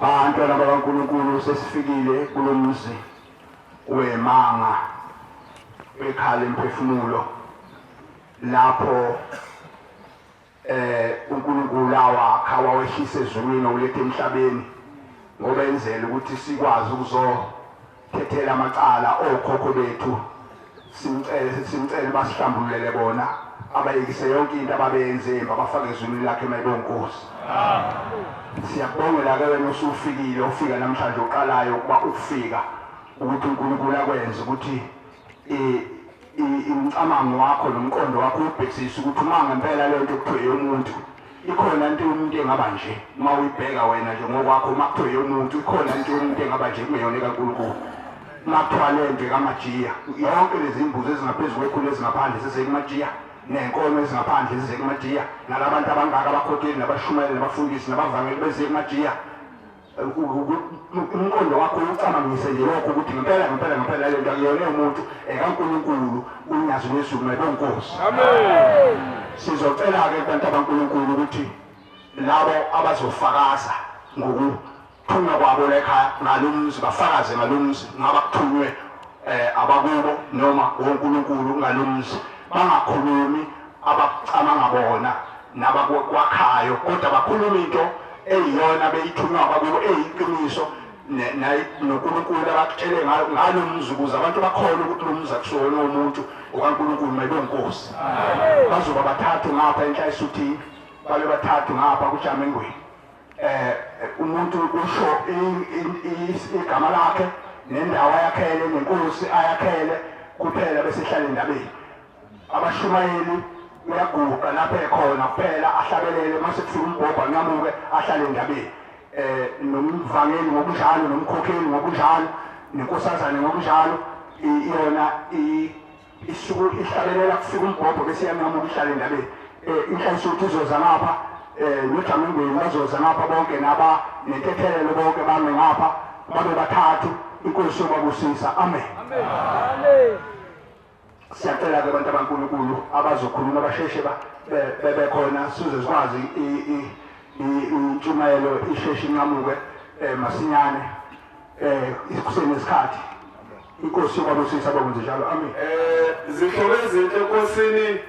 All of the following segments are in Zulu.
Bantwana bakaNkulunkulu sesifikile kulomzi wemanga ekhala imphefumulo lapho uNkulunkulu awakha wawehlisa ezulwini olethe emhlabeni ngoba enzele ukuthi sikwazi ukuzothethela amacala okhokho bethu simcele basihlambulele bona abayikise yonke into ababenze babafake ezulwini lakhe mayibonkosi. Siyabongela ke wena usufikile ufika namhlanje uqalayo ukuba ufika ukuthi uNkulunkulu akwenze ukuthi imicamango wakho nomqondo wakho ubhekisise ukuthi uma ngempela le nto kuthiwe yomuntu ikhona into yomuntu engaba nje uma uyibheka wena nje ngokwakho uma kuthiwe yomuntu ikhona into yomuntu engaba nje kungeyona kaNkulunkulu. Makuthwale nje kamajiya yonke lezi imbuzi ezingaphezulu kwekhulu ezingaphandle sesekumajiya nenkomo ezingaphandle ezizekumajiya nalabantu abangaka abakhokheli nabashumayeli nabafundisi nabavangeli bezekumajiya umqondo wakho ucamangise nje lokho ukuthi ngempela le nto akuyona umuntu kaNkulunkulu unyazo lwezulu mayibonkosi. Amen. Sizocela-ke abantu abankulunkulu ukuthi labo abazofakaza ngokuthunywa kwabo lekhaya ngalomzi bafakaze ngalomzi ngaba kuthunywe abakubo noma wonkulunkulu ngalomzi bangakhulumi abacamanga bona nabakwakhayo kodwa bakhuluma into eyiyona beyithunywa abakubo eyiqiniso noNkulunkulu abakutshele ngalo mzi ukuze abantu bakhona ukuthi lo mzi akusona umuntu okaNkulunkulu mayibonkosi. Bazoba bathathu ngapha enhlayisuthini babe bathathu ngapha kuJamengweni. Umuntu usho igama lakhe nendawo ayakhele nenkosi ayakhele kuphela bese hlala endabeni. Abashumayeli uyaguqa lapha ekhona kuphela ahlabelele mase kufika umbhobha nqamuke ahlale endabeni. Nomvangeli ngokunjalo nomkhokheli ngokunjalo nenkosazane ngokunjalo iyona isuku ihlabelela kufika umbhobho bese yanqamuka ihlale endabeni. Inhlayisuthi izoza ngapha noJamengweni bazoza ngapha bonke naba nentethelelo bonke bame ngapha babe bathathu inkosi yobabusisa. Amen. Amen. Siyacela ke abantu abankulunkulu abazokhuluma abasheshe bebekhona size sikwazi intshumayelo isheshe inqamuke masinyane ikuseni isikhathi. Inkosi yobabusisa bakwenze njalo. Amen. Zihlobo ezinhle enkosini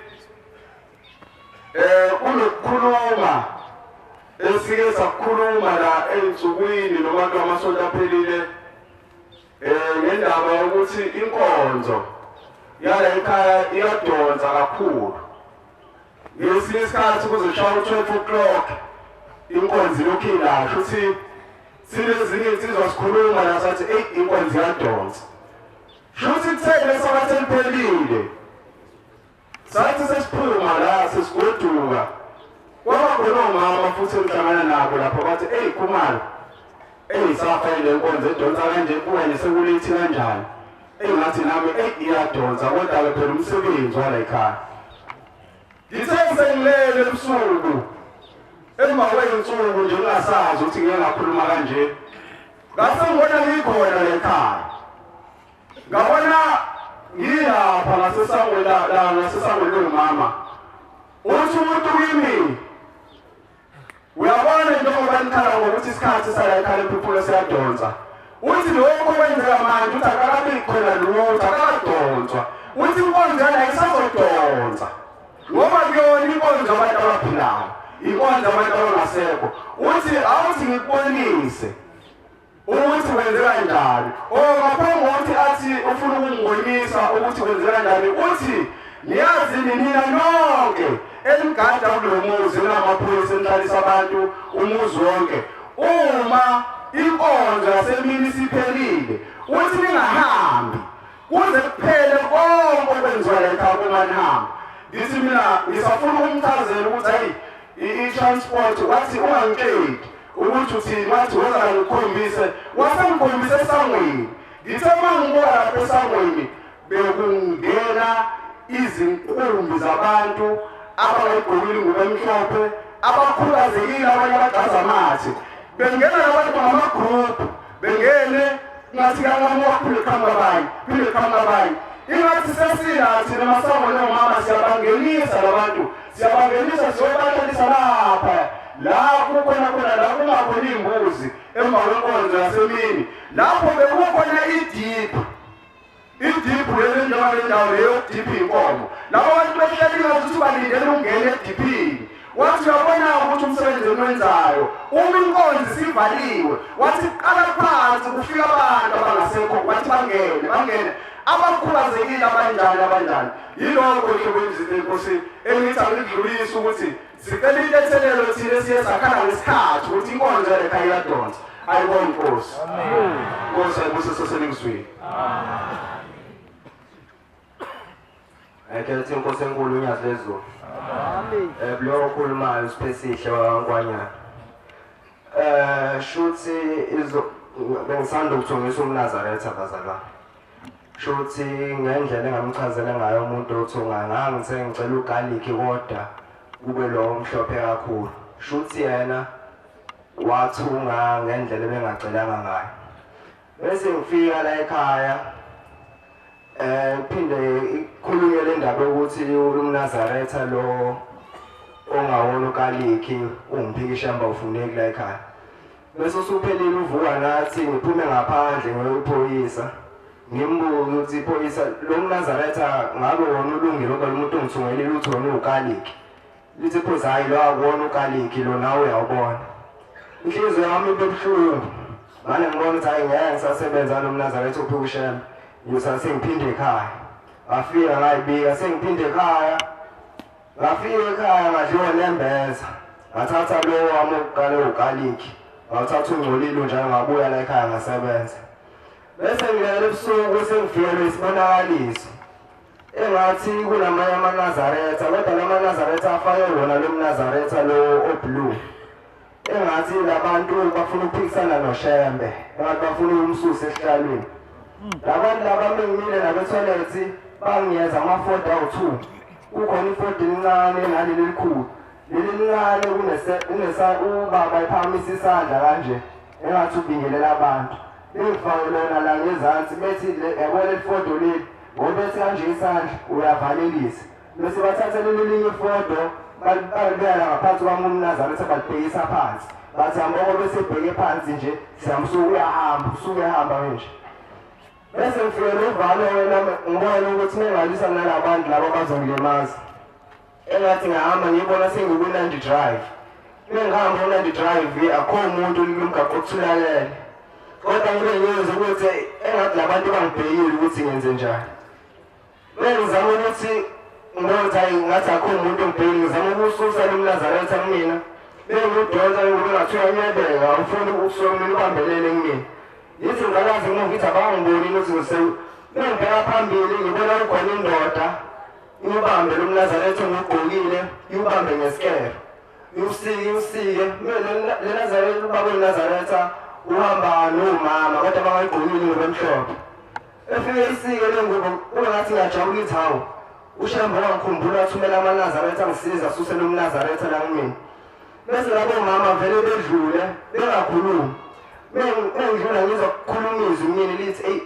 kunokukhuluma esike sakhuluma la ensukwini noma kwamasonto aphelile ngendaba yokuthi inkonzo yala ekhaya iyadonsa kakhulu. Ngesinye isikhathi kuzoshaya u-12 o'clock inkonzo lokhu ilasho ukuthi sinezinye insizwa sikhuluma la sathi inkonzo iyadonsa. Shuthi kuthele sabathe liphelile sathi sesiphuma la sesigoduka kwaba khona omama futhi emhlangana nabo lapho bathi Khumalo safa ile nkonzo edonsa kanje kuwena sekulithi kanjani engathi nami iyadonsa kodwa phela umsebenzi wala ekhaya ngithe sengilele ebusuku emva kweyinsuku nje ngingasazi ukuthi ngeke ngakhuluma kanje ngase ngibona ngikhona la ekhaya ngabona ngiyapha ngasesangweni lomama uthi umuntu kimi uyabona njengoba nikhala ngokuthi isikhathi sala ekhaya emphuphula siyadonsa uthi lokho kwenzeka manje uthi akakabi khona lutho akakadonswa uthi inkonzo yana isazodonsa ngoba kuyona inkonzo abantu abaphilayo inkonzo abantu abangasekho uthi awuthi ngikubonise ukuthi wenzeka kanjani ngaphambi kokuthi athi ufuna ukungibonisa ukuthi wenzeka kanjani uthi niyazi nina nonke eligada kulo muzi kunamaphoyisa enhlalisa abantu umuzi wonke uma inkonzo yasemini isiphelile uthi ningahambi kuze kuphele konke okwenziwa la ekhaya kunganihambi ngithi mina ngisafuna ukumchazela ukuthi hayi i-transport wathi ungangitsheli ukuthi uthini wathi weza ngikhombise wasengikhombise esangweni ngithe mangibuka lapha esangweni bekungena izinkumbi zabantu abangayigqokile ingubo emhlophe abakhubazekile abanye abagaza amathe bengena labantu ngamagruphu bengene ngathi phile khambabanye ingathi sesiyathi nemasangweni omama siyabangenisa labantu siyabangenisa siyobathelisa lapha la kukhona la kungakhona imbuzi emva kwenkonzo yasemini lapho bekukhona idiphu leli njengalendawo leyo diphu inkomo labo bantu behleli ngathi balindele ungene ediphini wathi uyabona ukuthi umsebenzi wenzayo uma inkonzo sivaliwe wathi qala phansi kufika abantu abangasekho wathi bangene abakhubazekile abanjani yilokho nje kwenziwe inkosi engithi angidlulisa ukuthi sicela ilethelelo thina siye sakhala ngesikhathi ukuthi inkonzo le ekhaya iyadonsa ayibona inkosi amen inkosi ayibusise seningizwile Ayikhethe inkosi enkulu uNyazi lezulu. Amen. Lo okhulumayo uSipesihle waNkwanyana. Shuthi bengisanda ukuthongisa umNazaretha bazalwane. Shuthi ngendlela engamchazela ngayo umuntu othunga ngangithe ngicela ugarlic kodwa kube lo mhlophe kakhulu. Shuthi yena wathunga ngendlela bengacelanga ngayo. Bese ngifika la ekhaya phinde ikhulunywe le ndaba ukuthi umNazaretha lo ongawona ugarlic ungiphikisha mba ufuneki la ekhaya. Bese usuphelile uvuka nathi ngiphume ngaphandle ngiyophoyisa ngimbuza ukuthi iphoyisa lo umNazaretha ngabe wona ulungile ngoba umuntu ongithungelile uthi wona ugarlic lithi phoza hayi lo akuwona ugarlic lo nawe uyawubona inhliziyo yami ibuhlungu manje ngibona ukuthi hayi ngeke ngisasebenza lo umNazaretha uphikisha ngisasengiphinde ekhaya ngafika ngayibika sengiphinde ekhaya ngadliwa nembeza ngathatha lo wami okuqala ugarlic ngawuthatha ungcolile njalo ngabuya la ekhaya ngasebenza bese ngilele ebusuku sengifikelwe isibonakaliso engathi kunamanye amaNazaretha kodwa lamaNazaretha afake wona lo mNazaretha lo oblue engathi labantu bafuna ukuphikisana noShembe engathi bafuna umsusa esihlalweni labantu laba bengimile nabetoilet bangiyeza ama-4 awu2 kukhona i4 elincane naleli likhulu leli lincane ubaba ephakamisa isandla kanje engathi ubingelela abantu bengifake lona la ngezansi bethi yabona ifoto leli ngobethi kanje isandla uyavalelisa bese bathatha leli linye ifoto balibeka ngaphansi kwami umNazaretha balibhekisa phansi bathi amboko bese bheke phansi nje siyamsuka uyahamba nje bese ngifike novalo wena ngibona ukuthi mengalisa nalabantu labo bazongilimaza engathi ngihamba ngibona sengikuNandi Drive ngihamba uNandi Drive akho umuntu omgaqo okuthulakele kodwa ngibe ngiyenza ukuthi engathi labantu bangibhekile ukuthi ngenze njani bengizama ukuthi ngathi akho umuntu ongibhekile ngizama ukususa lo mNazaretha kumina bengudonsa ngingathiwa nyebeka ufuna ukusuka mina ubambelele kumina yithi ngalazi ngithi abangiboni ukuthi bengibheka phambili ngibona kukhona indoda ibambe lo mNazaretha ngigqokile ibambe ngesikero usike le Nazaretha ubaba uNazaretha uhamba nomama kodwa abangayigqokile ngomhlophe efike isike lengubo kungathi ngiyajabula ithi hawu uShembe wangikhumbula athumela amaNazaretha angisiza asuse nomNazaretha la kumina bese labo mama vele bedlule bengakhulumi mengidlula ngizokukhulumisa umyeni lithi hey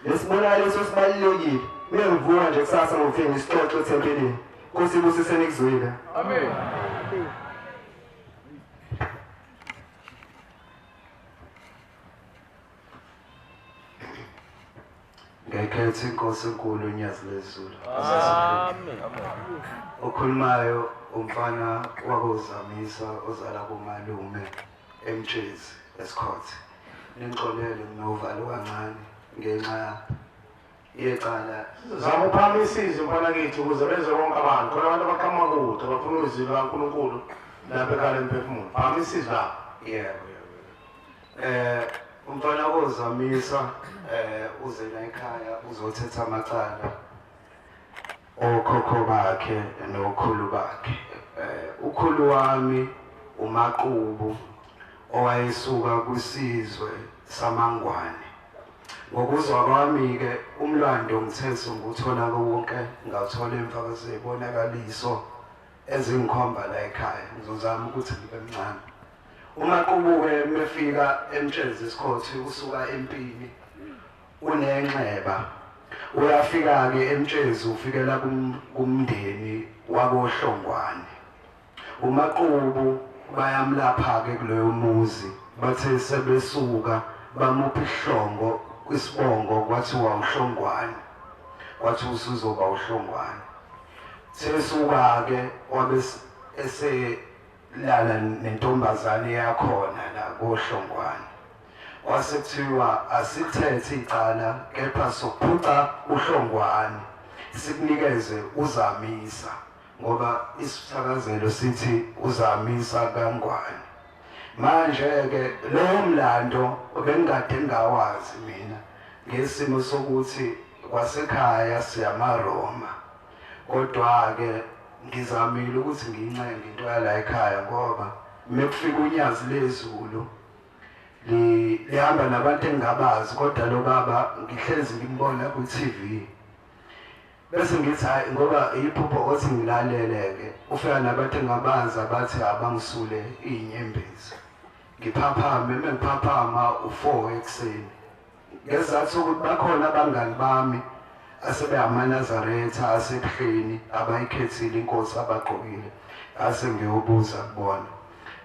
lesibonakaliso sibalulekile mengivuka nje kusasa ngofike ngisixoxe ethempelini Nkosi ibusise nikuzwile Amen. Ngekhethe inkosi enkulu uNyazi lezulu. Amen. Okhulumayo umfana wakozamisa ozala kumalume eMtshezi eSkhothe. Ningixolele nginovalo kancane ngenxa yecala zama uphama isizo mfana kithi ukuze benze konke abantu khona abantu abaqhamuka kude abafuna uzilo kaNkulunkulu lapha ekhaya emphefumulo phama isizo la yebo umfana wakozamisa uze la ekhaya uzothetha amacala okhokho bakhe nokhulu bakhe ukhulu wami uMaqubu owayesuka kwisizwe samangwane ngokuzwa kwami ke umlando ngithethe nguthola konke ngathola imfakazo ebonakaliso ezingikhomba la ekhaya ngizozama ukuthi ngibe mncane uMaqubu ke mefika eMtshezi eSkhothe usuka empini unenxeba uyafika ke eMtshezi ufikela kumndeni wakoHlongwane uMaqubu bayamlapha ke kuleyo muzi bathe sebesuka bamupha ihlongo kwisibongo kwathiwa uHlongwane wathi usuzoba uHlongwane sesuka ke wabe eselala nentombazane yakhona la koHlongwane wasekuthiwa asithethe icala kepha sokuphuca uHlongwane sikunikeze uZamisa ngoba isithakazelo sithi uZamisa kaNgwane manje ke lo mlando bengikade ngawazi mina ngesimo sokuthi kwasekhaya siyamaRoma kodwa ke ngizamile ukuthi ngiyincenge into yala ekhaya ngoba mekufika uNyazi lezulu lihamba nabantu engabazi kodwa lo baba ngihlezi ngimbona ku TV bese ngithi hayi ngoba iphupho othi ngilaleleke ufika nabantu engabazi abathi abangisule inyembezi ngiphaphame mengiphaphama u4 ekseni ngezathu ukuthi bakhona abangani bami asebeyamaNazaretha asebuhleni abayikhethile inkosi abaqokile ase ngiyobuza kubona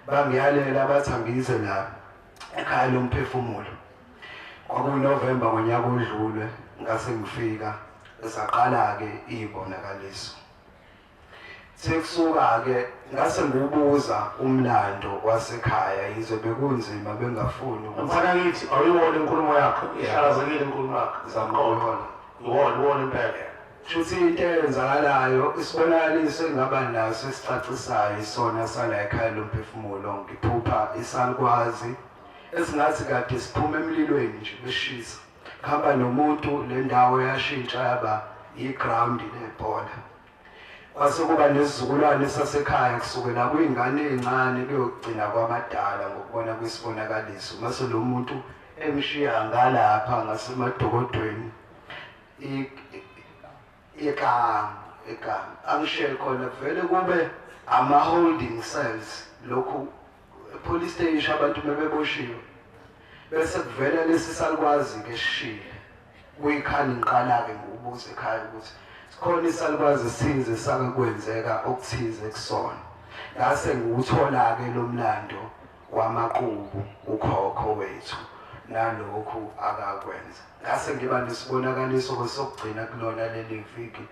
bangiyalela bathi angize la ekhaya lomphefumulo kwakuNovember ngonyaka odlule ngase ngifika esaqala ke izibonakaliso sekusuka ke ngase ngibuza umlando wasekhaya yize bekunzima bengafuni mfana kithi awuyibona inkulumo yakho ihlazekile inkulumo yakho zamqola iwona impela futhi into eyenzakalayo isibonakaliso engaba naso esicacisayo isona sala ekhaya lomphefumulo ngiphupha isalukwazi esingathi kade siphuma emlilweni nje beshisa khamba nomuntu le ndawo yashintsha yaba iground lebhola kwasekuba nesizukulwane sasekhaya kusukela kuyingane ezincane kuyogcina kwabadala ngokubona kwisibonakaliso mase lo muntu emshiya ngalapha ngasemadokodweni igama angishiye khona vele kube ama holding cells lokhu police station abantu bebeboshiwe bese kuvela lesi salukwazi ke sishile kuyikhani ngiqala ke ngokubuza ekhaya ukuthi sikhona isalukwazi size sake kwenzeka okuthize kusona ngase nguthola ke lo mlando wamaqubu ukhokho wethu nalokhu akakwenza ngase ngiba nesibonakaliso sokugcina kulona leli viki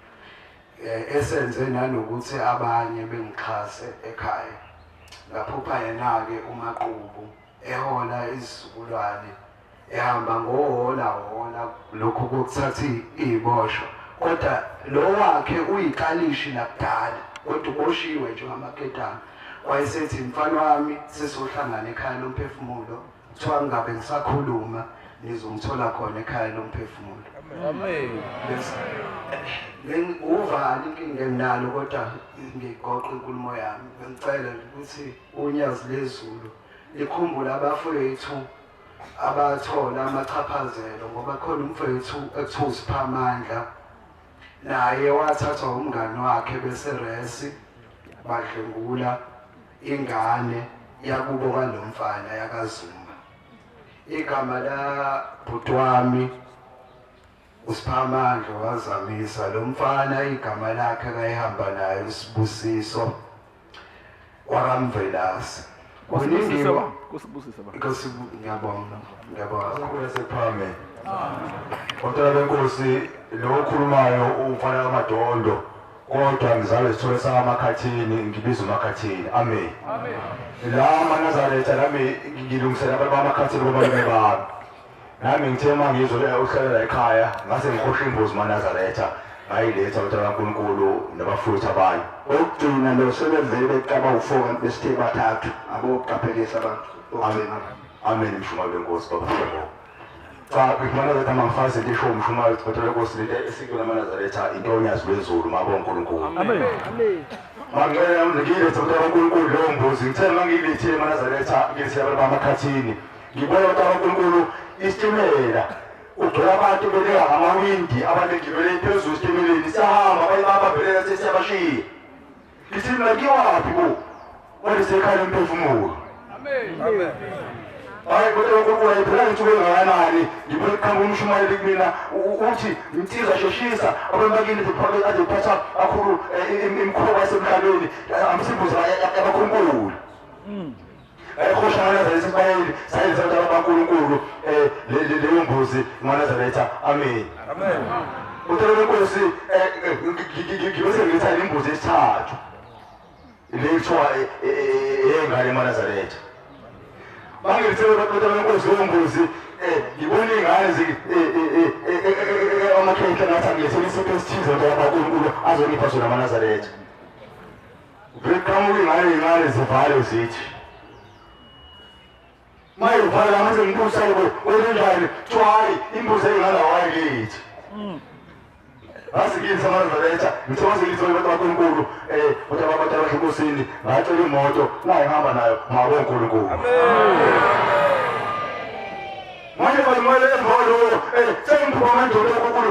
esenze nanokuthi abanye bengixhase ekhaya ngaphupha yena ke uMaqubu ehola izizukulwane ehamba ngohola lokho kokuthatha izibosho kodwa lo wakhe uyikalishi lakudala kodwa uboshiwe nje ngamaketana wayesethi mfana wami sisohlangana ekhaya lomphefumulo kuthiwa ngabe ngisakhuluma nizongithola khona ekhaya lomphefumulo Amen. Ngivali inkinga enginalo kodwa ngigoqa inkulumo yami ngicela ukuthi uNyazi lezulu likhumbula abafowethu abathola amachaphazelo ngoba khona umfowethu ekuthiwa uSiphamandla naye wathathwa umngani wakhe bese resi badlengula ingane yakubo kwalomfana yakaZuma. Igama la bhuti wami uSiphamandla wazamisa lo mfana igama lakhe akayihamba naye uSibusiso wakamvelasi. Ngiyabonga kusephame kodwa benkosi lo okhulumayo umfana kaMadondo kodwa ngizalwe sithole samakhathini ngibiza umakhathini amen la maNazaretha nami ngilungisela abantu bamakhathini kubalume bami nami ngithe mangizwe uhlalela ekhaya ngase ngikhosha imbuzi maNazaretha ngayiletha ukuthi kaNkulunkulu nabafowethu abanye okugcina lo sebevele beqaba u4 besithe bathathu aboqaphelisa abantu amen mshumayeli wenkosi baba sabo cha kuMaNazaretha mangifazi lisho umshumayeli kodwa lenkosi lento esikule maNazaretha into onyazi lwezulu mabo uNkulunkulu amen mangcela ngilethe ukuthi kaNkulunkulu lo mbuzi ngithe mangilethile maNazaretha ngisiya abantu bamakhathini ngibona ukuthi kaNkulunkulu isitimela ugcwala abantu beleka ngamawindi abantu ngibele phezulu esitimeleni sihamba abanye bababhelela sesiyabashiya ngithi mina ngiyaphi bo walisekhaya emphefumulo amen hayi kodwa uNkulunkulu ayiphela insuku engakanani ngibona kukhamba umshumayeli kumina uthi insizwa sheshisa abantu bakini ziphakathi aziphatha kakhulu imikhoba yasemhlabeni amsimbuza yabakhulunkulu ayikhoshana maNazaretha sibayeli sayenza abantu baNkulunkulu leyo mbuzi maNazaretha amen uthole lenkosi ngibese ngithatha imbuzi esithathu lethiwa engane maNazaretha bangithele kodwa lenkosi lombuzi ngibona ingane amakhekhe ngathi ngilethele isipho esithize nje kaNkulunkulu azonipha sona maNazaretha beqhamuka ingane zivale zithi maye vala manje ngibuza kwenzenjani tshwayi imbuzi engala wayilethi asikilisa maNazaretha ngithokoze ngizwe abantu baNkulunkulu ukuthi abantu abahlukosini ngacela imoto naye ngihamba nayo mabo uNkulunkulu manje bayimele emvolo sengiphuka manje uNkulunkulu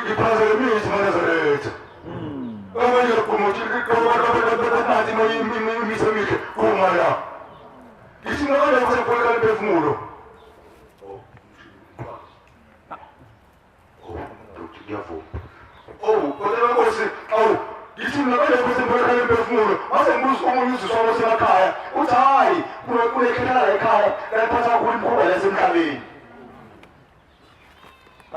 ngiphazele imithi maNazaretha abanye bakumothi abantu imithi emihle kuma la ngithi ngakho ukuthi kukhona imphefumulo kodwa lenkosi ngithi ngakho ukuthi kukhona imphefumulo mase ngibuza omunye uziswa wasemakhaya uthi hayi kunekhethala ekhaya laphatha kakhulu imikhuba yasemhlabeni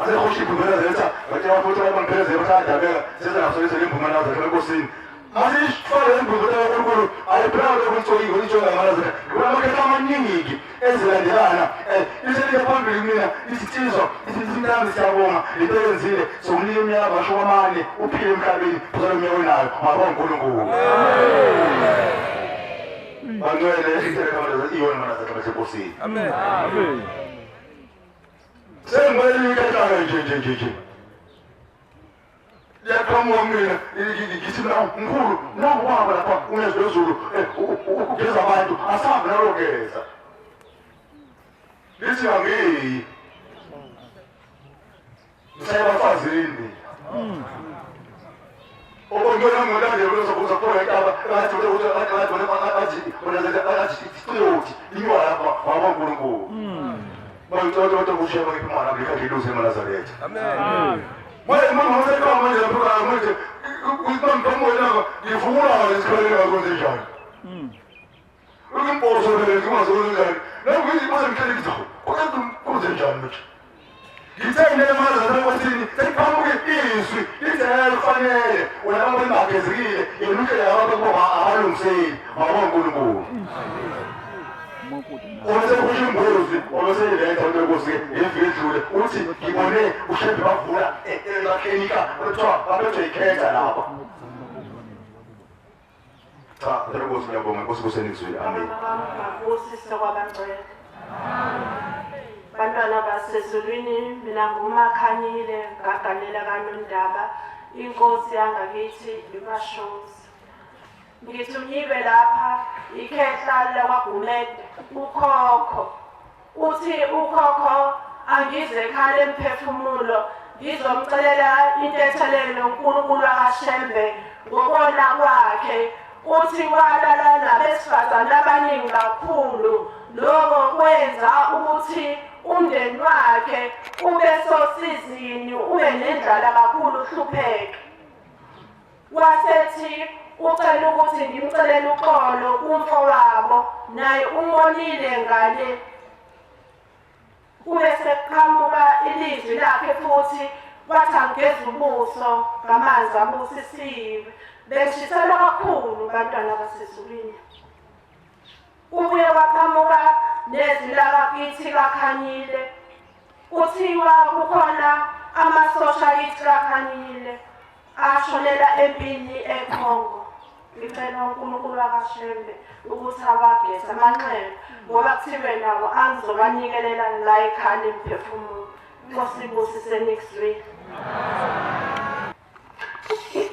asekhosha iBumaNazaretha ngathi abafowethu abangiphelezela bathadabeka sezengasolise le mbumaNazaretha lenkosini mase isifale imbuzi kaNkulunkulu ayiphela lokuntsoyiko intshoga maNazaretha ngoba amakhetha amaningi ezilandelana liselike phambili kumina isitsizwa isintami siyabonga lento yenzile sokunika iminyaka abasho kwamane uphile emhlabeni phuzela umnyaka onayo mabo uNkulunkulu bangcwele intelekamanazaretha iyona maNazaretha basenkosini amen sengibele ikhethayo nje yaqhamuka mina ngithi mkhulu nangu baba lapha unezwe lezulu ugeza abantu asahambe nalogeza lithi angiyi ngisayabafazini ngibona ngolande kuzokuza khona ekaba ngathi ukuthi inywa lapha waba uNkulunkulu bayithola kusheba iphimana ngikhathile maNazaretha amen manje mangizeka manje lapha manje ngizamphumula ngivula isikhalela konzenjani ukimposo ngingazokwenzenjani nangithi manje ngikhelekisa kodwa konzenjani manje ngithengele maNazaretha kwathini sekuphamuke izwi indlela elifanele wena abantu bangezekile yeluke abantu abalungiseli mabo uNkulunkulu osekusho imbuzi oseyiletha lenkosi evizule uthi ngibone ushebe bavula eklinika kuthiwa babethe ikhetha lapha cha lenkosi ngiyabonga inkosi kusenizwile amen usisi kwabangcwele bantwana basezulwini mina nguMakhanyile ngagalela kaNondaba inkosi yangakithi iMashozi ngithi unyibe lapha ikhehla lakwaGumede ukhokho uthi ukhokho angize ekhaya emphefumulo ngizomcelela intethelelo uNkulunkulu akaShembe ngokona kwakhe uthi walala nabesifazane abaningi kakhulu lokho kwenza ukuthi umndeni wakhe ube sosizini ube nendlala kakhulu uhlupheke wasethi ucela ukuthi ngimcelela uxolo kumfowabo naye umonile ngale ube seqhamuka ilizwi lakhe futhi wathi angigeza ubuso ngamanzi abusisiwe beshiselwa kakhulu bantwana basezulwini ubuye waqhamuka nezwi lakakithi kaKhanyile kuthiwa kukhona amasosha kithi kaKhanyile ashonela empini eKhongo ngicela uNkulunkulu akaShembe ukuthi abageze amanxeba ngoba kuthiwe nawo angizobanikelela la ekhaya emphefumulo Nkosi ibusise next week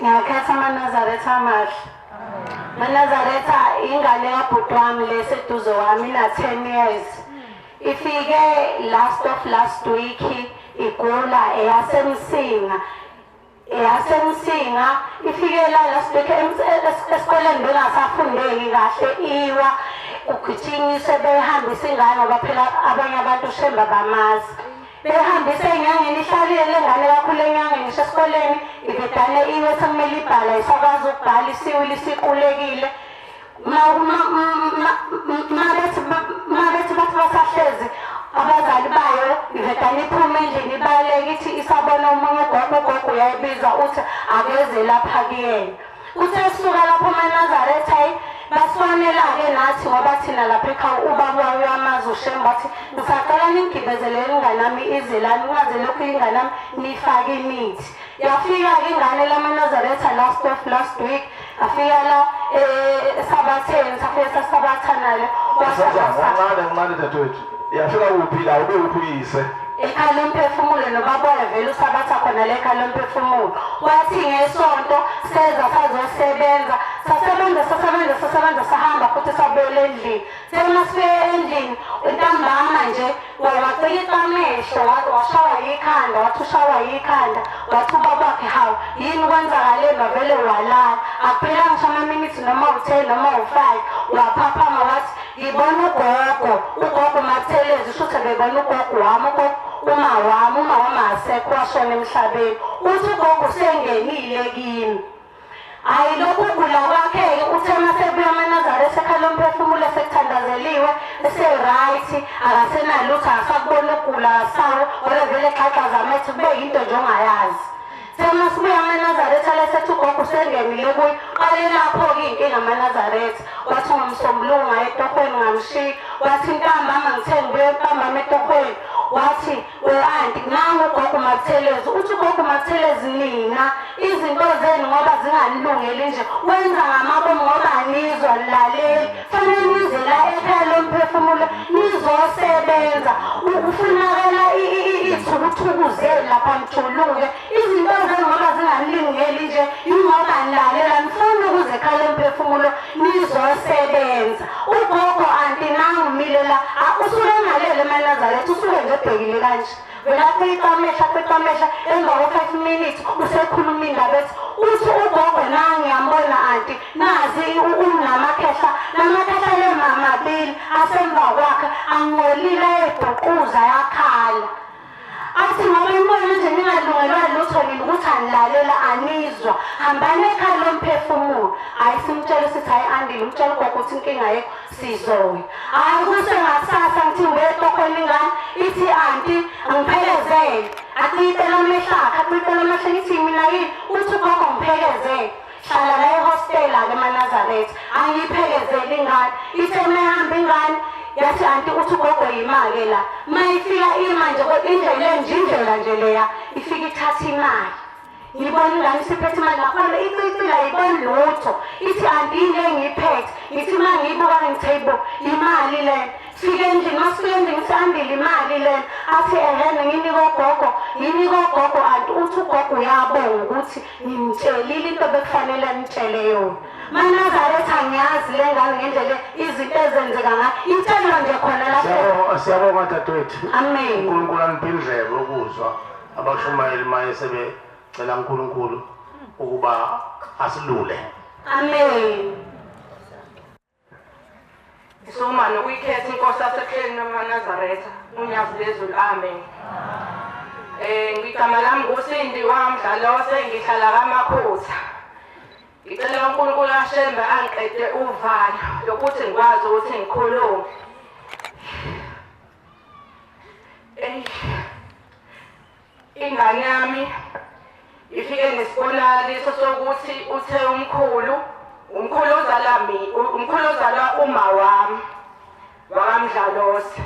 ngiyakhetha amaNazaretha amahle amaNazaretha ingane kabhuti wami leseduze wami ina 10 years ifike last week igula eyasemsinga ifike last week esikoleni bengasafundeki kahle iwa ukuthinyise behambisa ingane ngoba phela abanye abantu Shemba bamazi behambise enyangeni ihlalile lengane kakhulu enyangeni esikoleni ibedane iwe sekumele ibhala isakwazi ukubhala isiwili siqulekile mabethi bathi basahlezi abazali bayo ivedane iphuma endlini ibaleke ithi isabona omunye ugogo uyayibiza uthi akeze lapha kuyena uthe suka lapho eNazaretha basifonela-ke nathi ngoba thina lapha ekhaya ubaba uyamazi uShembe wathi ngisacela ningigibezelele ingane yami ize la ningaze lokhu ingane yami nifake imithi yafika-ke ingane lamaNazaretha last week afika la esabatheni safike sasabathanale Ngicane dadewethu yafika kuphi la ube uphuyise ekhaya lomphefumulo nobabona vele usabatha khona le ekhaya lomphefumulo wathi ngesonto seza sazosebenza sasebenza sahamba futhi sabuyela endlini semasifike endlini intambama nje wacikisa amehlo washawa yikhanda wathi ushawa yikhanda wathi ubabakhe hawu yini kwenzakale bavele walala akuphela ngisho ama-minutes noma u-10 noma u-5 waphaphama wathi ngibona ugogo Mathelezi shuthe bebona ugogo wami uma wami asekho washona emhlabeni uthi ugogo usengenile kimi hayi lokhu kugula kwakhe uthe masebuya amaNazaretha ekhaya lomphefumulo sekuthandazeliwe ese-right akasenalutho akasakubona ukugula akasawo ngoba vele xaxaza amethi kube yinto nje ongayazi semasibuya amaNazaretha lesethi ugogo usengenile kuye qale lapho-ke iy'nkinga amaNazaretha wathi ngomsombulungu etohweni ngamshiya wathi ntambama ngithe ngibuye ntambama etohweni wathi we-anti nangu ugogo Mathelezi uthi ugogo Mathelezi nina izinto zenu ngoba zinganilungeli nje wenza ngamabomu ngoba anizwa nilaleli fanele nize la ekhaya lomphefumulo nizosebenza ufunakala iy'thukuthuku zenu lapha mjuluke izinto zenu ngoba zinganilungeli nje ingoba nilalela nifuna ukuze ekhaya lomphefumulo nizosebenza ugogo anti nangu milela usuke ngalele eNazaretha usuke nje ebhekile kanje vele acita amehla emva ko-5 minutes usekhuluma indaba ethi uthi ugogo ngiyambona anti nazi unamakhehla namakhehla lemamabili asemva kwakhe angcolile ebhuquza yakhala athi ngoba imbona nje ningalungelwa lutho nini ukuthi anilalela anizwa hambani ekhaya lomphefumulo hayi simtshela sithi hayi andile umtshela ugogo ukuthi inkinga yekho sizoya hayi kusengasasa ngithi ngibuye etohweni ingane ithi anti angiphekezele acitela amehla ngithi mina yini uthi ugogo ngiphekezele hlala la ehostela-ke eNazaretha angiyiphekezele ingane ithe mayihamba ingane yathi anti uthi ugogo yima-ke la mayifika imanje indlela nje leya ifika ithatha imali ngibona ingane isiphethe imali nakhona icicila ayiboni lutho ithi anti yini engiyiphethe ngithi uma ngiyibuka ngithe imali lena fike endlini masifike endlini ngithi andile imali lena athi ehene nginike ugogo anti uthi ugogo uyabonga ukuthi ngimtshelile into bekufanele ngitshele yona maNazaretha ngiyazi le ngane ngendlela izinto ezenzeka ngayo itshelwa nje khona lapho. Siyabonga dadewethu. Amen. uNkulunkulu angiphindleke ukuzwa abashumayeli maye sebecela uNkulunkulu ukuba asilule. Amen. Soma nokuyikhetha inkosi yasekheni nomaNazaretha unyazi lezulu. Amen. Ngigama lami nguSindi wamdlalo sengihlala kaMakhutha. Ngicela uNkulunkulu ashembe angiqede uvalo lokuthi ngikwazi ukuthi ngikhulume. Ingane yami ifike nesibonakaliso sokuthi uthe umkhulu uzala uma wami wakamdlalose.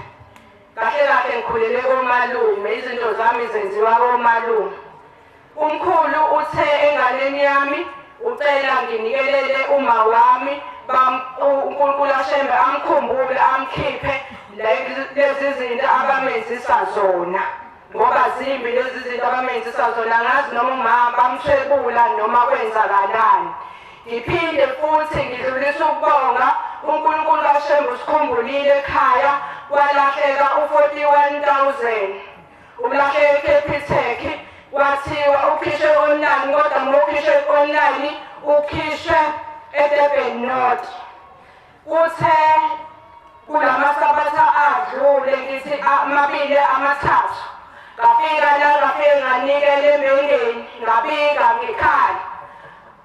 Kahle kahle ngikhulele komalume, izinto zami zenziwa komalume. Umkhulu uthe enganeni yami ucela nginikelele uma wami uNkulunkulu ashembe amkhumbule amkhiphe lezi zinto abamenzisa zona. Ngoba zimbi lezi zinto abamenzisa zona, ngazi noma umama bamthwebula noma kwenzakalani. Ngiphinde futhi ngidlulisa ukubonga uNkulunkulu kaShembe usikhumbulile ekhaya kwalahleka u41,000. Ulahleke ePitech wathiwa ukhishwe online, kodwa ngokukhishwe online ukhishwe eDurban North. Uthe kulamasabatha adlule ngithi amabili amathathu ngafika la ngafike nganikele emendeni ngabika ngikhala.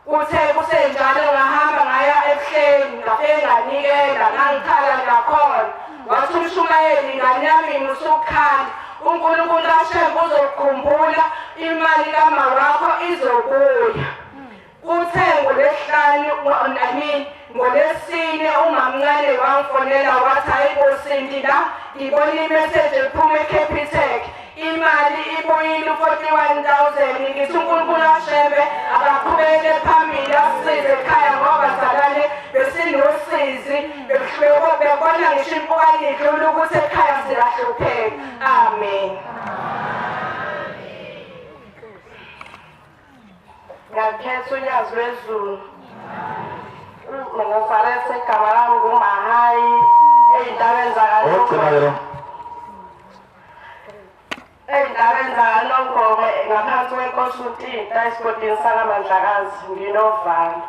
Uthe kusenjalo ngahamba ngaya ebuhleni ngafike nganikela ngangikhala ngakhona. Wathi umshumayeli ngane yami ngusukhala uNkulunkulu kaShembe uzokukhumbula imali kama wakho izobuya. Uthe ngolesine umamncane wangifonela wathi ayibosindi la ngibona imessage ephuma eCapitec imali ibuyile u41,000. Ngithi uNkulunkulu kaShembe akaqhubekele phambili asisize ekhaya ngoba salale besinosizi bebona ngisho impukane idlula ukuthi ekhaya siyahlupheka. Amen. Ngakhetha unyazi lwezulu. Ngofarese igama lami nguMahayi ey'ndaweni zakalongome. Ey'ndaweni zakalongome ngaphansi kwenkosi uNtinta esigodini sakaMandlakazi nginovalo.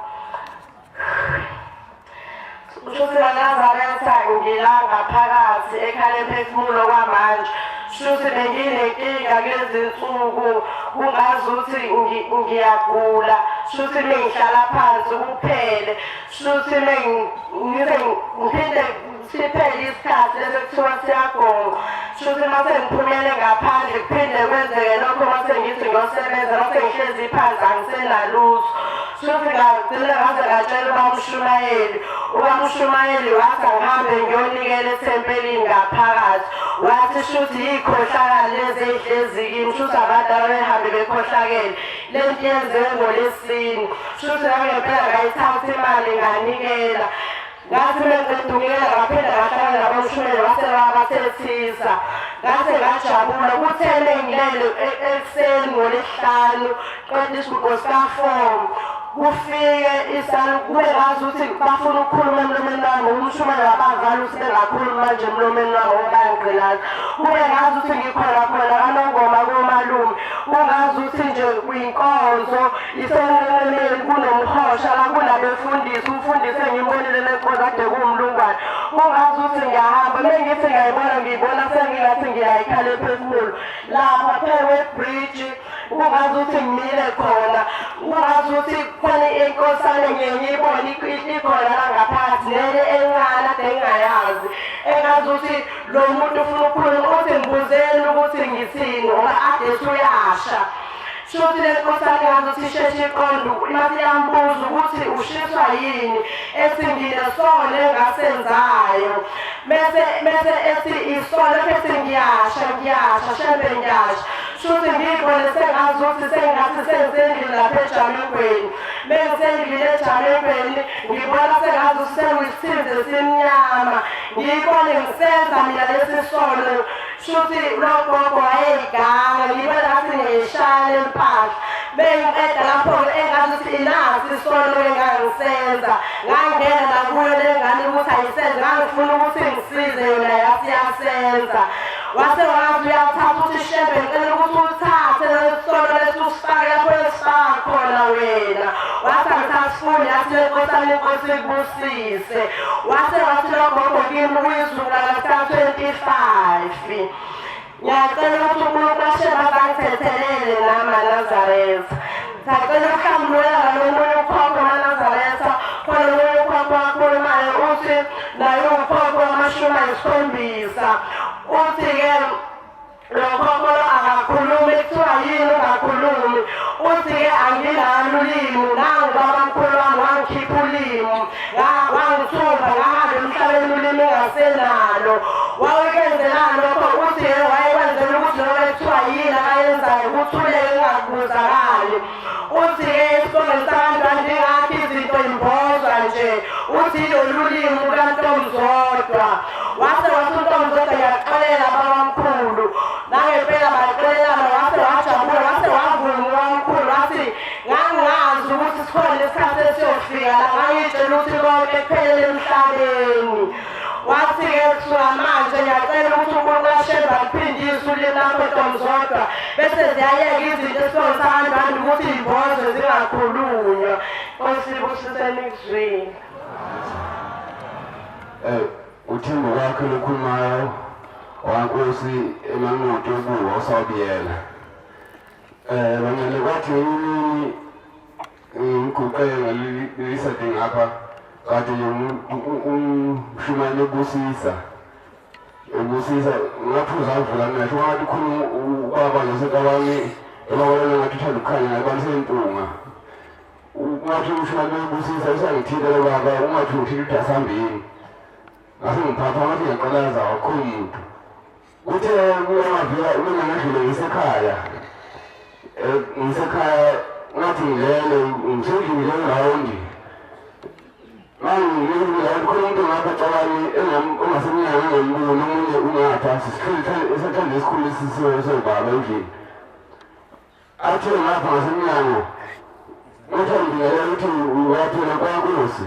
Kushuthi kaNazaretha ngila ngaphakathi ekhala emphefumulo kwamanje. Shuthi benginenkinga kulezi nsuku kungazi ukuthi ngiyagula. Shuthi mengihlala phansi kuphele. Shuthi ngiphinde siphele isikhathi lesi kuthiwa siyagonga. Shuthi mase ngiphumele ngaphandle kuphinde kwenzeke lokho mase ngithi ngiyosebenza mase ngihlezi phansi angisenalutho. Shuthi ngagcina ngaze ngatshela ubamshumayeli wathi angihambe ngiyonikela ethempelini ngaphakathi. Wathi shuthi yikhohlakala lezi ehlezi kimi. Shuthi abantu ababehambe bekhohlakele. Lento yenzeke ngolesine. Shuthi ngempela ngayithatha imali nganikela. Ngathi mengiqedukela ngaphinda ngahlangana nabamshumayeli wasebathethisa. Ngathi ngajabula kuthele ngilele ekuseni ngolesihlanu qeda isibuko sikafomu. Kufike isalu kube ngazi ukuthi bafuna ukukhuluma emlomeni wami umshumayeli wabavala ukuthi bengakhuluma manje emlomeni wami ngoba bayangqilaza. Kube ngazi ukuthi ngikhona kaNongoma komalume. Ungazi ukuthi nje kuyinkonzo isenqenqemeni kunomhosha la kunabefundisi umfundisi engimbonile lenkonzo ade kuwumlungwane. Ungazi ukuthi ngiyahamba mengithi ngiyibona sengingathi ngiyayikhala ephefumulo lapha phekwe bridge. Ungazi ukuthi ngimile khona. Ungazi ukuthi khona inkosana ngiyibona ikhona la ngaphakathi lele encane ade ngingayazi. Engazi ukuthi lo muntu ufuna ukukhuluma uthi ngibuzeni ukuthi ngithini ngoba ade usuyasha. Shuthi lenkosana ngazi ukuthi isheshe iqonde imathi yambuza ukuthi ushiswa yini ethi nginesolo engasenzayo. Mese ethi isolo ethi ngiyasha Shembe ngiyasha. Shuthi ngiyibone sengazi ukuthi sengathi senzendlini lapha eJamengweni. Mengisendlini eJamengweni ngibona sengazi sengiyisithize simnyama. Ngiyibone ngisenza mina lesi solo. Shuthi lo gogo wayeganga ngibona ngathi ngiyishaya empahla. bengiqeda lapho-ke engazuthi inasi isono engangisenza ngangena nakuyo le ngane ukuthi ayisenze ngangifuna ukuthi ngisize yona yathi yasenza wase wazi uyathatha uthi shembe ngicela ukuthi uthathe lesono lethi usifake lapho esifaka khona wena wathi angisasifuni yathi lenkosana inkosi ikubusise wase wathi logogo kimi kuyizula laka-25 ngiyacela ukuthi uNkulunkulu asheba bangithethelele nama Nazareth ngicela ukuhlambulula ngalomunye ukhokho waNazaretha khona lomunye ukhokho wakhulumayo uthi naye ukhokho wama-7 uthi-ke lo khokho akakhulumi kuthiwa yini ungakhulumi uthi-ke anginalo ulimi nangibabamkhulu wami wangikhipha ulimi wangithumba ngahamba emhlabeni ulimi engasenalo wawukenzelani lokho uthi-ke wayekwenzela ukuthi noma kuthiwa yini akayenzayo ukuthuleke engakubuzakali uthi-ke esikolweni sabantu andingakho izinto imbozwa nje uthi lolu limi lukantomzodwa wase wathi uNtomzodwa ngiyaxolela babamkhulu nangempela baxolelana wase wajabula wase wavuma ubabamkhulu wathi ngangazi ukuthi sikhona isikhathi esiyofika la ngangitshela ukuthi konke kuphelele emhlabeni wathi-ke kusuka manje ngiyacela ukuthi uNkulunkulu asheba aliphindise ulimi lakho Ntomzodwa bese ziyayeka izinto esibonisa kanjani ukuthi iy'mbozwe zingakhulunywa Nkosi ibusiseni ekuzwini uthemba kwakhe lokhulumayo wankosi emanqoto yokuwa usawubiyela bangcele kwathi ngenyini ngiguqeke ngalilisa ngapha kade umshumane ebusisa ngaphuza avula ngisho ngathi khona ubaba nosekabani ebabona ngathi uthanda ukukhanya ngabantu sentunga ungathi umshumane ebusisa usangithile lo baba ungathi ngithile ukuthi asihambeni ngase ngiphatha ngathi ngiyaqalaza kakhulu umuntu kuthe kuyangavika uma ngadlule ngisekhaya ngathi ngilele ngisendlile ngiraundi mangilele khona umuntu ngapha cabani ongasemnyanga ngembona omunye ungaphasi esathanda esikhulu sobaba endlini athe ngapha ngasemnyango ngathi ngibingelela ukuthi uyaphela kwaNkosi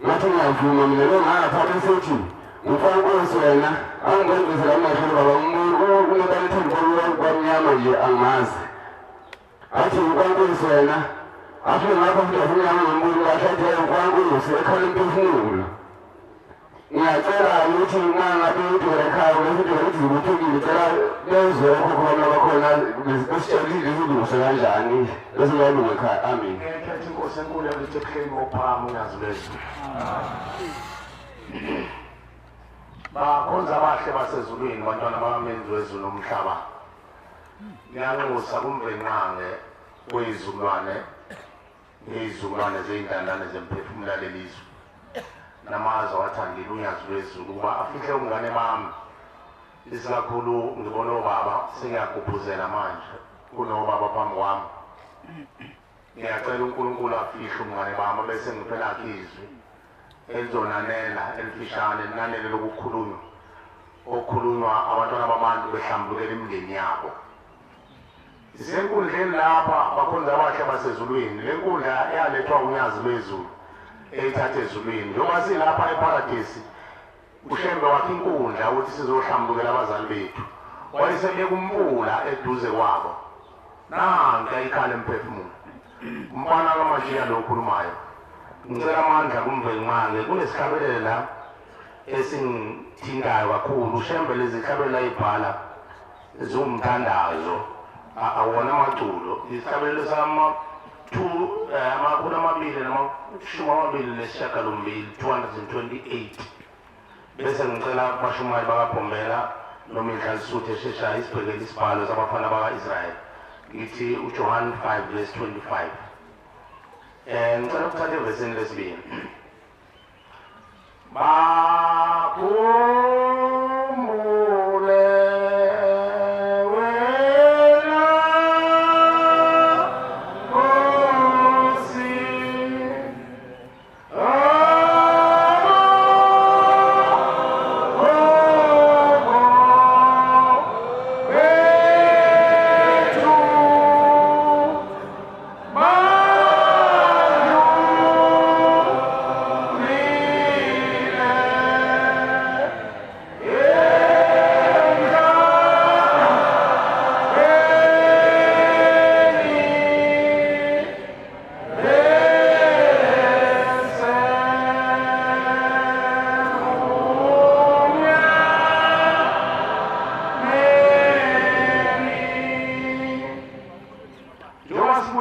ngathi ngiyavuma mina lo ngaphatha sethi uNkosi wena angibenzela amehlo baba ungabalethemba kwamnyama nje angazi athi uNkosi wena afike ngapha futhi avunyama ngembulu kahlathi uNkosi ekhala imphefumulo ngiyacela ukuthi uma ngabe udora ekhaya ukuthi ukuthi zibuthukile cela bezwe okhokho bami abakhona besitshelile izilungiso kanjani bese bayalunga ekhaya amen ngekhetha inkosi enkulu yakuthi ebuhleni bophakama uyazi lezwi bakhonza abahle basezulwini bantwana bamenzi wezulu nomhlaba ngiyanxusa kumvenqange kweyizukulwane ngeyizukulwane zey'ntandane zemphefumulo lelizwe namazwe awathandile unyazi lwezulu ukuba afihle umngane bami isikakhulu ngibona obaba sengiyagubhuzela manje kunobaba phambi kwami ngiyacela uNkulunkulu afihle umngane bami bese ngiphelakho izwi elizonanela elifishane linanele okukhulunywa abantwana babantu behlambulukela imindeni yabo isenkundleni lapha bakhonza abahle basezulwini le nkundla eyalethwa unyazi lwezulu eyithatha ezulwini njengoba silapha eparadisi ushembe wakhe inkundla ukuthi sizohlambulukela abazali bethu wayesebeka umfula eduze kwabo nanka ikhala emphefumulo umfana kaMashiya lo okhulumayo ngicela amandla kumvenqange kunesihlabelelo la esingithintayo kakhulu ushembe lezi hlabela ayibhala ziwumthandazo awona amaculo isihlabelelo amakhulu 228 bese ngicela abashumayo bakabhombela nomindla Lisuthe esheshayo isibhekele isibhalo sabafana baka-Israyeli ngithi uJohn 5:25 ngicela ukuthatha evesini lesibili bakhumbule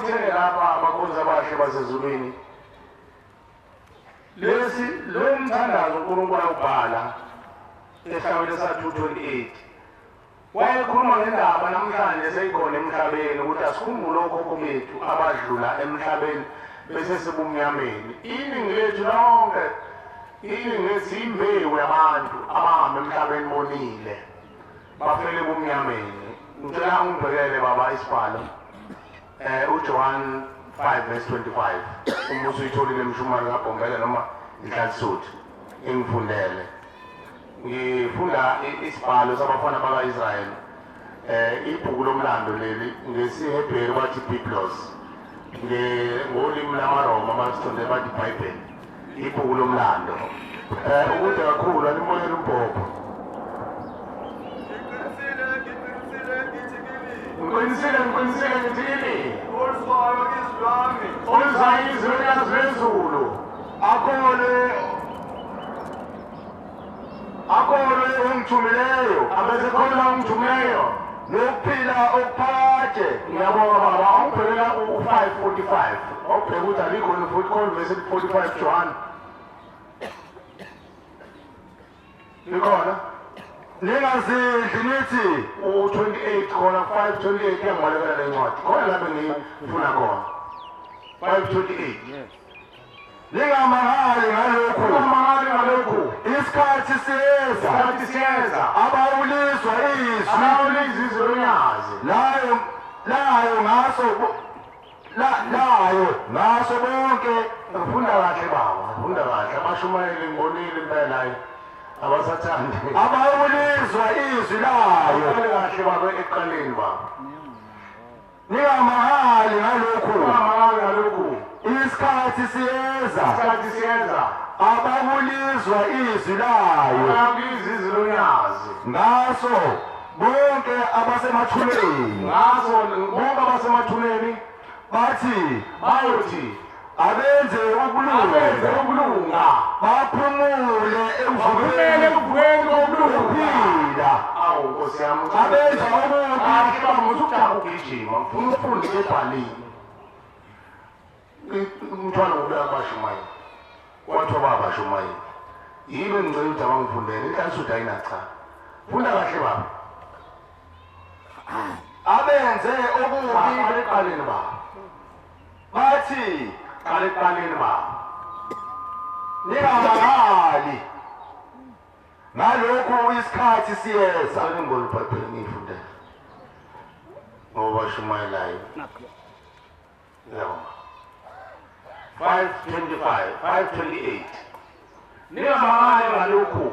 nibuthene lapha abakhonza abahle basezulwini lo mthandazo uNkulunkulu awubhala ehlabeni sa-228 wayekhuluma ngendaba namhlanje seyikhona emhlabeni ukuthi asikhumbule okhokho bethu abadlula emhlabeni bese sebumnyameni. Iningi lethu lonke iningi lethu imbewu yabantu abahamba emhlabeni bonile bafele bumnyameni. Ngicela ungibhekele baba isibhalo uJohn 5:25 uma usuyitholile emshumane kaBhombela noma iHlalsuthi engifundele. Ngifunda isibhalo sabafana baka-Israyeli ibhuku lomlando leli ngesiHebheru bathi Biblos, ngolimi lamaRoma masithonde bathi iBhayibheli, ibhuku lomlando. Ukude kakhulu alimoyela umbhobho. Ngiqinisile ngithi kimi oluzwayo izwekazi lezulu akholwe ongithumileyo abesekhona ongithumileyo nokuphila okuphakade. Ngiyabonga baba awubhekela u-5:45 awubheka ukuthi alikhona futhi converse 45 John likhona ningazidli nithi u-28 khona 5:28 kuyangibalekela le ncwadi khona lapho engifuna khona 5:28. Lingamahali ngalokhu isikhathi siyeza abawulizwa izwi lonyazi layo ngaso bonke. Ngifunda kahle baba ngifunda kahle abashumayeli ngibonile impela abasathandi abawulizwa izwi layo kahle baba eqaleni baba. Ningamahali ngalokhu isikhathi siyeza ababulizwa izwi layo ngaso bonke abasemathuneni bayothi abenze ukulunga baphumule ekuvukeni kokuphila. Awu Nkosi yami abenze ukugijima ngifuna ufunde ebhalini umthwalo ngokuya kubashumayeli kwathiwa babashumayeli yibe ngicela ukuthi abangifundele iHlalsuthi ayinacha. Funda kahle baba. Abenze okubi eqaleni baba bathi eqaleni baba ningamahali ngalokhu isikhathi siyeza. Ngolibhayibheli ngiyifundele ngoba shumayelayo yabona 5:28 ningamahali ngalokhu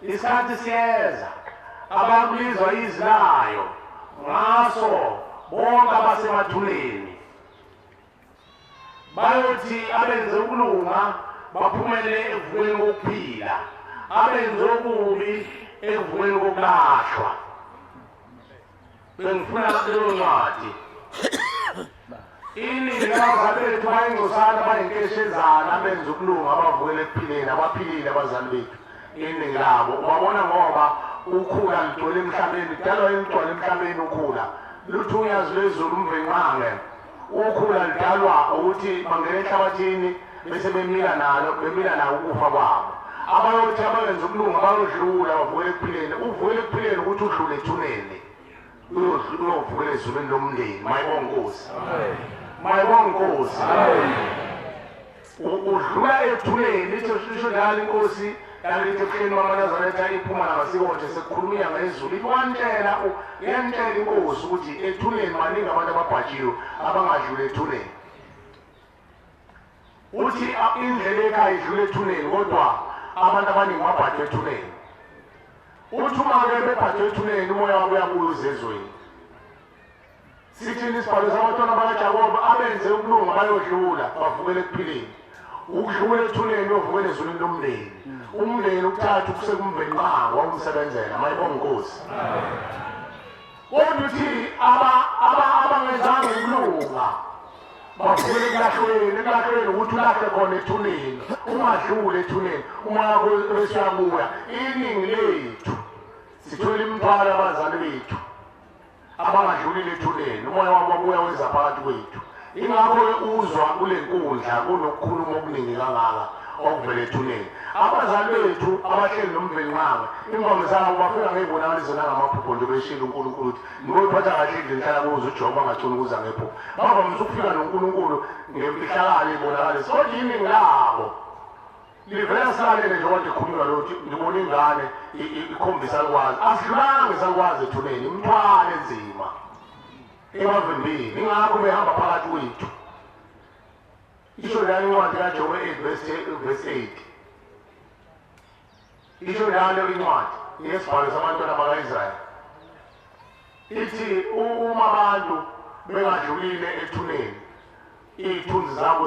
isikhathi siyeza ababulizwa izwi layo ngaso bonke abasemathuneni bayothi abenze ukulunga baphumelele ekuvukeni kokuphila abenze okubi ekuvukeni kokulahlwa. Bengifuna leyo ncwadi iningi labazali bayingcosana bayinkeshezana abenze ukulunga abavukele ekuphileni abaphilile abazali bethu iningi labo ubabona ngoba ukhula ligcwele emhlabeni lidalwa imigcwalo emhlabeni ukhula luthunyazi lwezulu umvenqange ukhula lidalwa ukuthi bangena enhlabathini bese bemila nawo ukufa kwabo. Abayothi abayenza ukulunga bayodlula bavukele ekuphileni uvukele ekuphileni ukuthi udlule ethuneni uyovukela ezulwini lomndeni. Mayibonge Nkosi udlula ethuneni lisho njalo Inkosi kanti ekuhleni kwamaNazaretha iphuma namasikotshe sekukhulumia ngezulu ikwantshela Inkosi ukuthi ethuneni maningi abantu ababhajiwe abangadlula ethuneni. Uthi indlela ekhaya idlula ethuneni kodwa abantu abaningi babhajwe ethuneni. Uthi uma-ke bebhajwe ethuneni umoya wabo uyabuya uzezweni. Sithini isibhalo sabantwana bakaJakobe abenze ukulunga bayodlula bavukele ekuphileni. Ukudlula ethuneni uyovukela ezulwini lomndeni. Umndeni ukuthatha ukusekumvenqango wawumsebenzela. Mayibonge Nkosi. Kodwa uthi abangenzanga ukulunga bavukele ekulahlweni ukuthi ulahle khona ethuneni ungadluli ethuneni umoya wakho uyabuya. Iningi lethu sithwele imithwalo abazali bethu abangadlulile ethuneni umoya wabo wabuya weza phakathi kwethu. ingakho-ke uzwa kule nkundla kunokukhuluma okuningi kangaka okuvele ethuneni. Abazali bethu abahleli nomveli nqanga ingoma zabo bafika ngey'bonakaliso nangamaphupho nje beshila uNkulunkulu ukuthi ngoyiphatha kahle endlini hlala kuze uJobe angacuni ukuza ngephupho. Bavamise ukufika noNkulunkulu ngemfihlakalo ibonakaliso kodwa iningi labo livela silalele nje kodwa ikhulunywa lokuthi ngibona ingane ikhombisa alukwazi asidlulanga esalukwazi ethuneni imthwalo enzima emavimbini ingakho behamba phakathi kwethu. Isho lana incwadi kaJobe 8:8 isho lana incwadi yesibhalo sabantwana baka-Israyeli ithi uma abantu bengadlulile ethuneni iy'thunzi zabo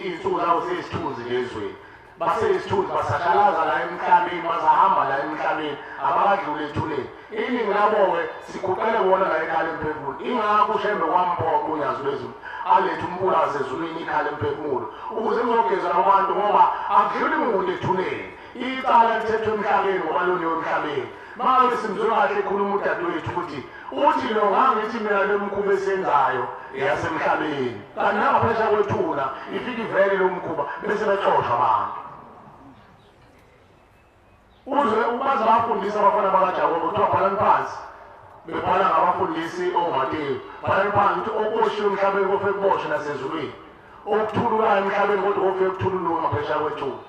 iy'nsuku zabo seyisithunzi lezweni baseyisithunzi basashalaza la emhlabeni basahamba la emhlabeni abakadlule ethuneni. Iningi labo-ke siguqele kuwona la ikhala emphefumulo ingakho ushembe kwamphoqa unyazi lwezulu alethe umpulazi ezulwini ikhala emphefumulo ukuze kuzogezwa abantu ngoba akudluli muntu ethuneni. Icala lithethwe emhlabeni ngoba loniwe emhlabeni. Manje simzwe kahle ekhuluma udadewethu ukuthi uthi lo ngangithi mina le mkhuba esenzayo eyasemhlabeni kanti nangaphesha kwethuna ifika ivele lo mkhuba bese bexoshwa abantu. Uze baze bafundisa abafana bakaJakobe kuthiwa bhalani phansi bebhala ngabafundisi oMateyu bhalani phansi ukuthi okuboshiwe emhlabeni kofike kuboshwe nasezulwini okuthululayo emhlabeni kodwa kofike kuthululwe ngaphesha kwethuna.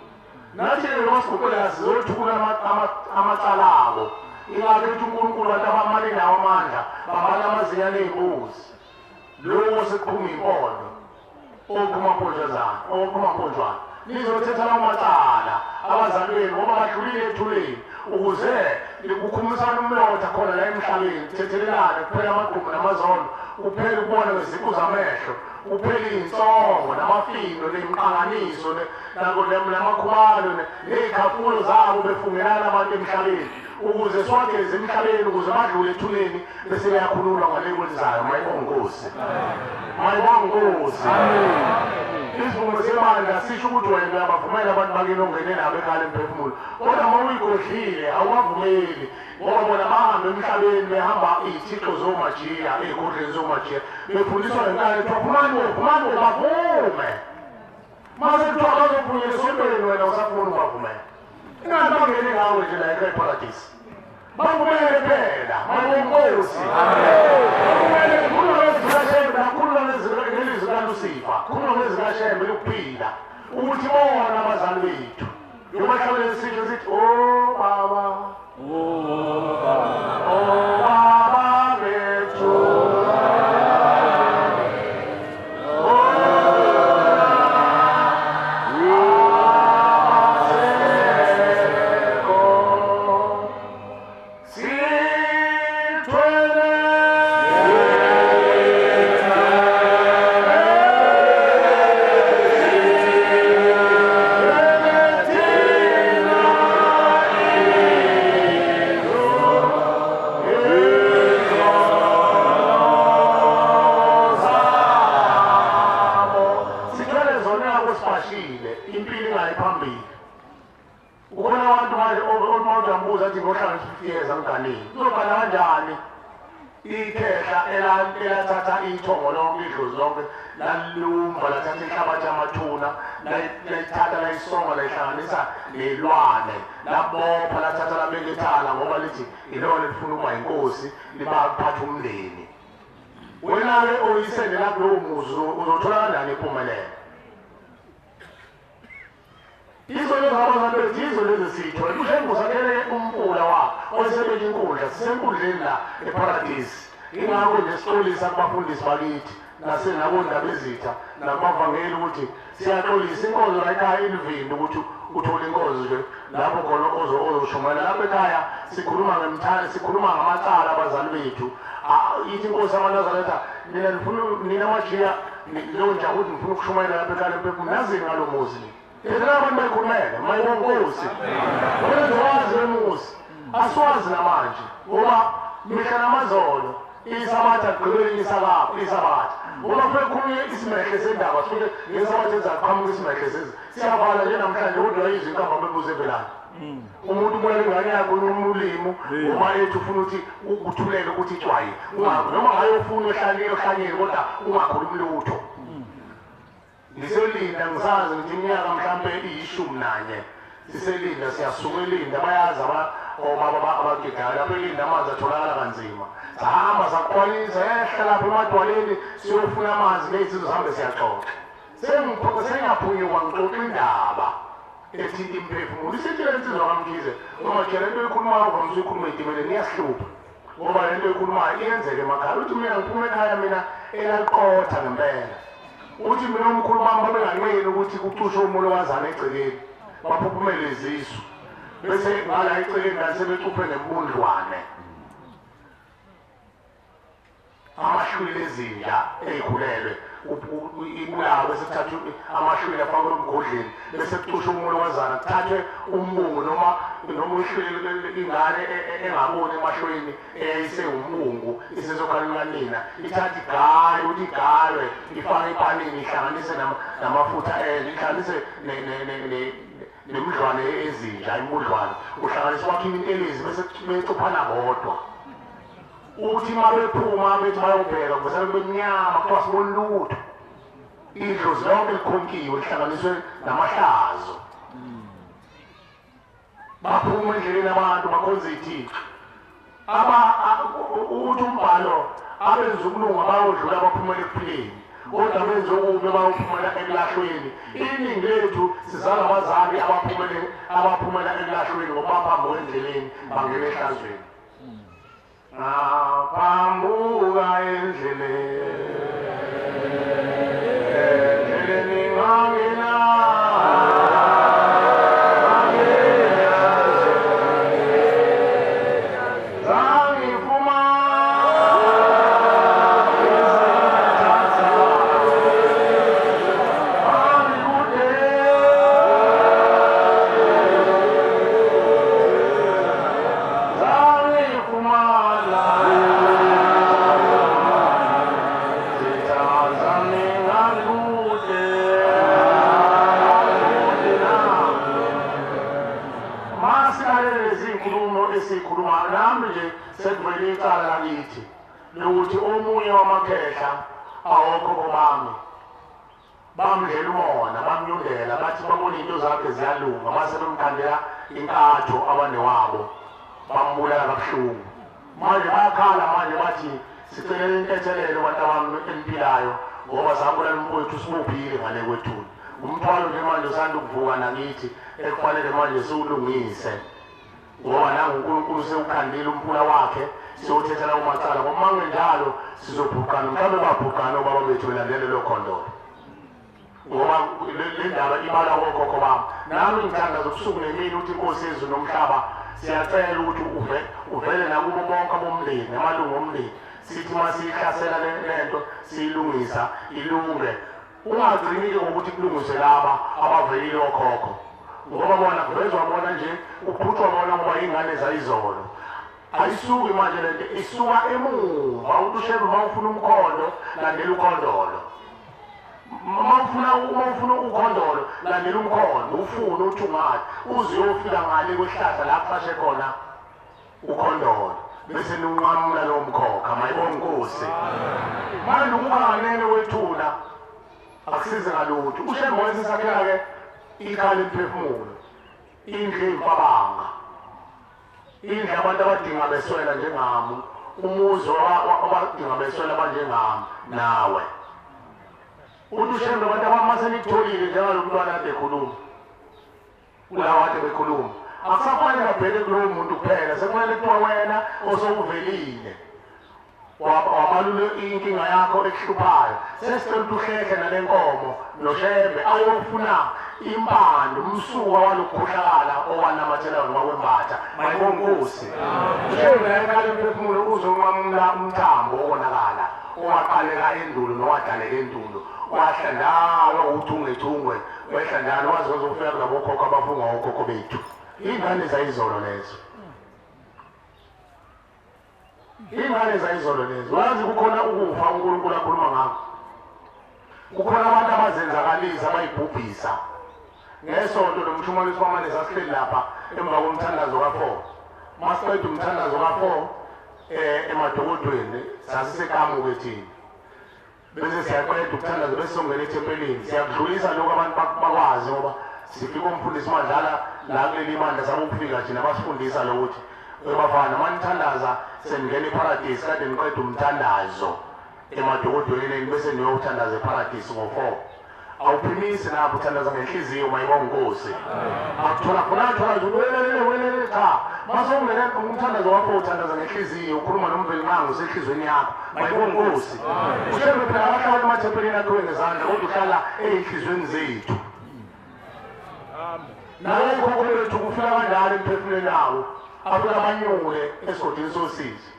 Nathi-ke noma siguqela sizothukula amacala abo ingakhethi uNkulunkulu abantu abamane nawo amandla babala amazinyane ey'mbuzi lokho sekuphuma impondo ophuma mponjwana nizothetha lawo macala abazali benu ngoba badlulile ethuleni ukuze kukhumisane umlotha khona la emhlabeni kuthethelelane kuphela amagqumu namazondo kuphela ukubona ngeziqu zamehlo kuphela iy'nsongo namafindo nemiqanganiso namakhumalo ney'khafulo zabo befungelana abantu emhlabeni ukuze siwageze emhlabeni ukuze badlule ethuneni bese beyakhululwa ngale kwelizayo. Mayibonge Nkosi, mayibonge Nkosi. Isivumo semandla sisho ukuthi wena uyabavumela abantu bakini ongene nabo ekhala emphefumulo kodwa uma uyikhohlile awubavumeli ngoba bona bahambe emhlabeni behamba iy'thixo zomajiya ey'godleni zomajiya befundiswa ngenkani kuthiwa phumani bavume mase kuthiwa bazophunyela esontweni wena usafuna ubavumela. Ingani bangene ngawe nje la ekhaya eparadisi bavumele phela. Mayibonge Nkosi. Bavumele khuluma ngezikashembe nakhuluma ngelizwi kaLucifer khuluma ngezikashembe lokuphila ukuthi bona abazali bethu njengoba hlabeleni sisho sithi o baba baba bethu impilo ingayiphambili. Ukhona abantu manje omawujambuza athi ngohlala 50 years anganini uzobhala kanjani ikhehla elathatha ithongo lonke idlozi lonke lalumba lathatha inhlabathi yamathuna layithatha layisonga layihlanganisa nelwane labopha lathatha labekethala ngoba lithi ilona lifuna ukuba inkosi libaphatha umndeni. Wena-ke oyisendela kulowo muzi uzothola kanjani impumelelo? Izo lezi abazali bethu yizo lezi siyithola. UShembe usakhele umfula wakhe oyisebenza inkundla sisenkundleni la eparadisi. Ingakho nje sixolisa kubafundisi bakithi nasenabondaba ezitha nakubavangeli ukuthi siyaxolisa inkonzo la ekhaya ilivini ukuthi uthole inkonzo nje lapho khona ozoshumayela lapha ekhaya sikhuluma ngemthanda sikhuluma ngamacala abazali bethu. Ithi inkosi amaNazaretha nina majiya leyo nje ukuthi ngifuna ukushumayela lapha ekhaya empepho nazini ngalo muzi Ezra abantu bekhulumele mayibonge Nkosi. Wena ngiwazi lemuzi asiwazi namanje ngoba mihla namazolo isabatha agqibele isabatha uma kufike khulunywe isimehle sendaba sifike ngesabatha ezakuqhamuka isimehle sezi siyavala nje namhlanje kodwa yizwe inkamba bebuze velana umuntu kumele ingane yakho ulimo uma ethi ufuna ukuthi ukuthulele ukuthi ijwaye noma ngayo ufuna ohlanyeni kodwa ungakhulumi lutho. Ngiselinda ngisazi ngithi iminyaka mhlampe iyi11 siselinda siyasuka elinda bayazi omama abagidayo lapho elinda amanzi atholakala kanzima sahamba saqhwalisa yehla lapha emadwaleni siyofuna amanzi lezizo sihambe siyaxoxa sengaphunyuka ngixoxa indaba ethinta imphefumulo isitshela insizwa kaMkhize noma tshela into ekhulumayo uvamise uyikhuluma etimele niyasihlupha ngoba lento ekhulumayo iyenzeke emakhaya uthi mina ngiphuma ekhaya mina elaqotha ngempela uthi mina umkhulu wami babenganqeni ukuthi kucushwe umulo wazana egcekeni baphuphumele izisu bese ngala egcekeni nasebecuphe ngembundlwane amashwili ezinja ezikhulelwe ibulawa bese kuthathwa amashwili afakwe emgodleni bese kucushwe umulo wazana kuthathwe umbungu noma ushwili ingane engaboni emashweni eyayise umbungu isezokhalwa nina ithatha igayi uthi igaywe ifake epanini ihlanganise namafutha ihlanganise nemidlwane ezinja imbudlwane uhlanganise wakhe imintelezi bese becuphana bodwa uthi mabephuma bethi bayobheka kuvesele kube mnyama kuthiwa siboni lutho idlozi lonke likhonkiwe lihlanganiswe namahlazo baphuma endleleni abantu bakhonza ithixo uthi umbhalo abenza ukulunga bayodlula abaphumela ekuphileni kodwa benza okubi bayophumela ekulahlweni iningi lethu sizala abazali abaphumela ekulahlweni ngoba baphambi kwendleleni bangena ehlazweni phambuka endleleni ngangena sekuvele icala lakithi lokuthi omunye wamakhehla awokhokho bami bamdlela umona bamnyundela bathi babona into zakhe ziyalunga mase bemkhandela inkatho abanewabo bambulala kabuhlungu manje bayakhala manje bathi sicelele inkethelelo abantu abami emphilayo ngoba sambulala umfowethu sibuphile ngale kwethuni umthwalo nje manje usanda ukuvuka nakithi ekufanele manje siwulungise ngoba nangu uNkulunkulu sewukhandile umphula wakhe siyothetha lawo macala ngoba mange njalo sizobhuqana mhlawumbe babhuqana obaba bethu belandele lo khondolo ngoba le ndaba ibala kokhokho bami nami ngithanda zobusuku nemini ukuthi inkosi yezulu nomhlaba siyacela ukuthi uvele nakubo bonke abomndeni amalungu omndeni sithi masiyihlasela lento siyilungisa ilunge ungagcini-ke ngokuthi kulungiswe laba abavelile okhokho ngoba bona kuvezwa bona nje uphutshwa bona ngoba ingane zayizolo ayisuki manje lento isuka emuva ukuthi ushebe uma ufuna umkhondo landela ukhondolo uma ufuna ukhondolo landela umkhondo ufune uthi ungathi uze uyofika ngale kwehlahla la kuqashe khona ukhondolo bese niunqamula lo mkhokha mayibonge inkosi manje ukhanganene wethuna akusize ngalutho ushembe wesisakhela-ke ikhala imphefumulo indle imfabanga indle abantu abadinga beswela njengami umuzi abadinga beswela abanjengami nawe uthi ushembe abantu abamase nikutholile njengalo mntwana kade ekhuluma kulawa kade bekhuluma akusafanele abheke kulowo muntu kuphela sekufanele kuthiwa wena osowuvelile wabalule inkinga yakho ekuhluphayo sesicela ukuthi uhlehle nale nkomo noshembe ayofuna impande umsuka walokukhohlakala owanamathelayo noma kwembatha mayibonge inkosi ushembe yakhala imphefumulo uzonqamula umthambo okonakala owaqaleka endulo nowadaleka endulo wahla njalo uthungethungwe wehla njalo waze uzofika kulabokhokho abafunga okhokho bethu ingane zayizolo lezo ingane zayizolo lezo wazi kukhona ukufa uNkulunkulu akhuluma ngakho kukhona abantu abazenzakalisa bayibhubhisa ngesonto nomshumaniso wamanesi asihleli lapha emva komthandazo ka4 masiqeda umthandazo ka4 emadokodweni sasisekamuke thina bese siyaqeda ukuthandaza bese songena ethempelini siyakudlulisa lokho abantu bakwazi ngoba sifika umfundisi madlala la kuleli bandla sabukufika thina basifundisa lokuthi bafana manithandaza seningena eparadise kade niqeda umthandazo emadokodweni bese niyothandaza eparadise ngo4 awuphimisi napho uthandaza ngenhliziyo mayibonga Nkosi akuthola khona welele cha masongena umthandazo wakho uthandaza ngenhliziyo ukhuluma nomvelinqango sehlizweni yakho mayibonga Nkosi ushebe phela abahlala emathempelini akho ngezandla kodwa uhlala ezinhlizweni zethu nawe khokho lethu kufika kanjalo emphefumulweni nawo afika abanyule esigodini sosizi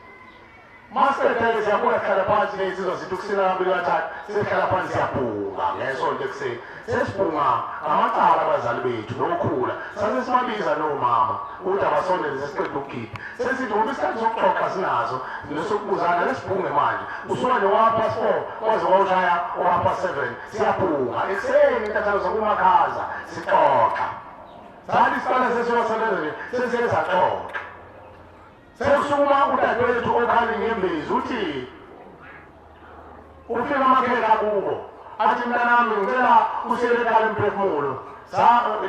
Master siyabuya sihlala phansi nesizwa sithi kusina kabili kathathu sihlala phansi siyabhunga ngesonto ekuseni sesibhunga amacala abazali bethu nokhula sase simabiza nomama ukuthi abasondele sesiqeda ukugida sesithi ngoba isikhathi sokuxoxa sinazo nesokubuzana lesibhunge manje usuka no-4 kwaze kwawushaya o-7 siyabhunga ekuseni intathalo zokumakhaza sixoxa sathi isiqala sesiyosebenza nje sesike saxoxa sekusukuma udadewethu okhali ngembezi uthi ufika amakhela kubo athi mntanami ngicela usiyele ekhaya emphefumulo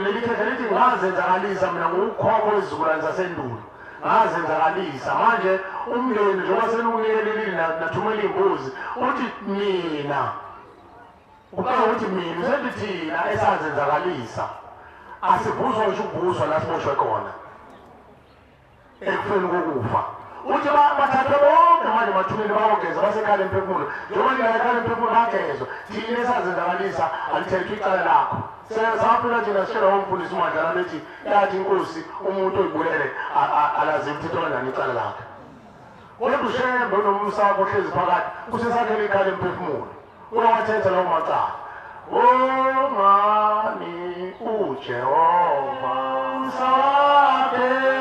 leli khetha lithi ngazenzakalisa mina ngokukhokho izizukulwane zasendulo ngazenzakalisa manje umndeni njengoba senunikele nathumela imbuzi uthi mina uqala ukuthi mina usethi thina esazenzakalisa asivuzwa ngisho ukuvuzwa la siboshwe khona ekufeni kokufa uthi bathathwe bonke manje mathumeni bawogeza basekhaya emphefumulo njengoba ngingayekhaya emphefumulo bagezwa thina esazenzakalisa alithethwe icala lakho safika thina sitshela umfundisi uMandlana bethi yathi Inkosi umuntu oyibulele alazi umthetho kanjani icala lakhe kodwa ushembe unomsa wakho ohlezi phakathi usesakhela ikhaya emphefumulo uyawathetha lawo macala ngani uJehova sakhe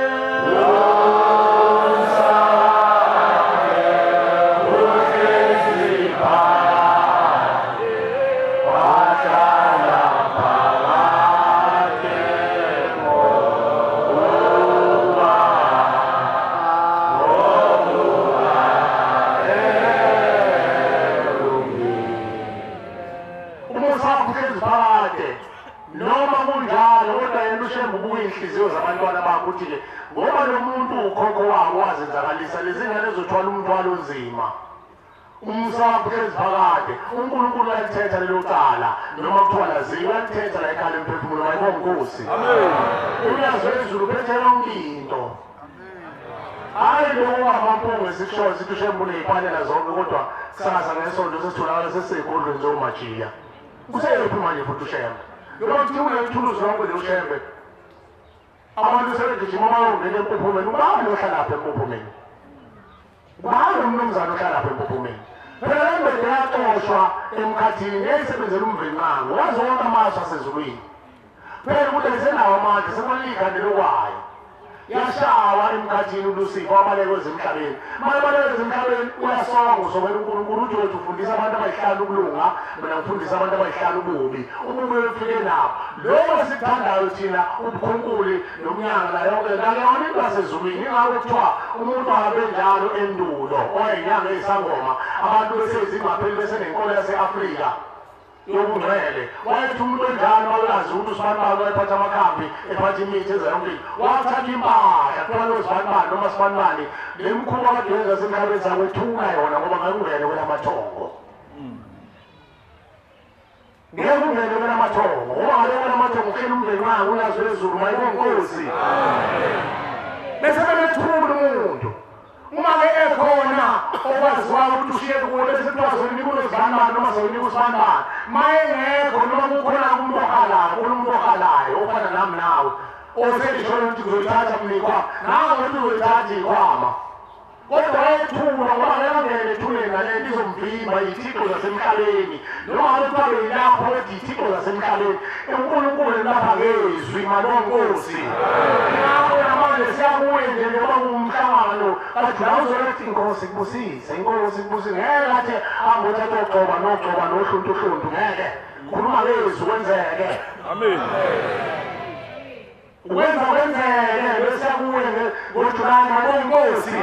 ngoba lo muntu ukhokho wabo wazenzakalisa lezingane ezothwala umthwalo onzima umsa wakho uhlezi phakade uNkulunkulu uyalithetha lelo cala noma kuthiwa laziwa uyalithetha la ekhaya emphefumulo mayibonga Nkosi ulwazi lwezulu phethe yonke into hayi lo wamampunge esikushoyo sithi ushembule iy'panela zonke kodwa kusasa ngesonto sesitholakala sesey'godlweni zomajiya kuseyephi manje futhi ushembe noma kuthiwa unelithuluzi lonke le ushembe abantu sebegijima bayongena empuphumeni ubani ohlalapha empuphumeni ubani umnumzane ohlalapha empuphumeni phela le ndoda yaxoshwa emkhathini yayisebenzela umvelinqango wazi wonke amazwi asezulwini phela ukuthi ayisenawo amandla sekwalikhande lokwayo yashawa emkhathini uLucifer wabaleka ezemhlabeni mayebaleka ezemhlabeni uyasonga usongela uNkulunkulu uthi wethu ufundisa abantu abayihlanu ukulunga mina ngifundisa abantu abayihlanu ububi ububi befike nabo lokho esikuthandayo thina ubukhunkuli nomnyanga la yonke ngakuyona into yasezulwini ingako kuthiwa umuntu ahambe njalo endulo oyinyanga eyisangoma abantu besezingapheli besenenkolo yase-Afrika yobungcwele wayethi umuntu onjalo mawulazi ukuthi usibanibani wayephatha amakhambi ephatha imithi ezayonkile wathatha impahla kuthiwa lozibanibani noma sibanibani le mkhuba kade wenza semhlabeni zakwethula yona ngoba ngeke ungene kwelamathongo ngeke ungene kwelamathongo ngoba ngale kwelamathongo uhleli umndeni wakhe ulazi lwezulu mayibonga Nkosi bese bemethula umuntu uma-ke ekhona okwaziwayo ukuthi ushiye kuwo bese kuthiwa zonika uzibanibani noma zonika usibanibani ma engekho noma kukhona umuntu ohalayo kunomuntu ohalayo ofana nami nawe oselishona ukuthi kuzoyithatha mnikwa nawe ukuthi uzoyithatha ikhwama kodwa wayethulwa ngoba ngekangene ethuleni nale nto izomvimba iy'thixo zasemhlabeni noma ngabe kuthiwa beyilapho ethi iy'thixo zasemhlabeni uNkulunkulu lapha ngezwi malonga Nkosi nawe namanje siyakuye nje njengoba kuwumhlangano kathi la uzolethi Inkosi kubusise Inkosi kubusise ngeke athi hambe uthathe ogcoba nogcoba nohluntuhluntu ngeke khuluma ngezwi kwenzeke amen ukwenza kwenzeke bese kuye ngoJulayi mabonkosi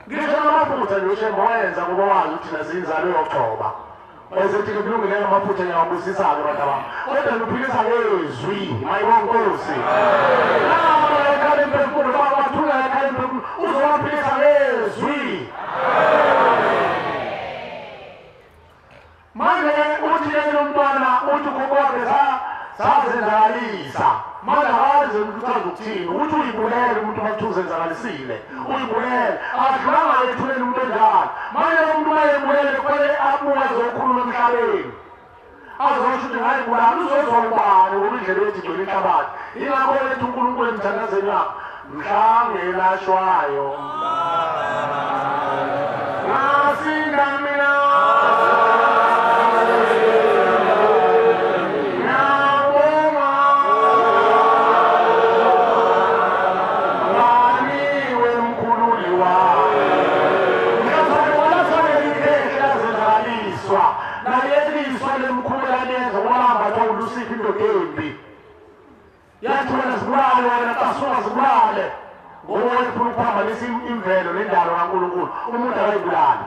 ngisho amafutha nje ushemba wenza ngoba wazi ukuthi nazinzalo yogcoba esethi kulungile amafutha ngiyabusisa-ke bantu abami kodwa luphilisa ngezwi mayibonkosi ekhala emphefumulo bathula ekhala emphefumulo uzowaphilisa ngezwi manje uthi yena umntwana uthi ukhokokhe sazenzakalisa manje akazi ukuthi ukuthini ukuthi uyibulele umuntu makuthuzenzakalisile uyibulele akadlulanga ethuleni umuntu enjalo manje lo muntu mayebulele kufanele abuye azokhuluma emhlabeni azosho ukuthi ngayibulala uzozwa ubani ngoba indlela ethi igcwele inhlabathi yingakho letha uNkulunkulu emthandazweni wakho mhlangelashwayo ngasinda mina yathula zibulale wena kasuka zibulale ngoba wefuna ukuphambanisa imvelo nendalo kaNkulunkulu umuntu akayibulali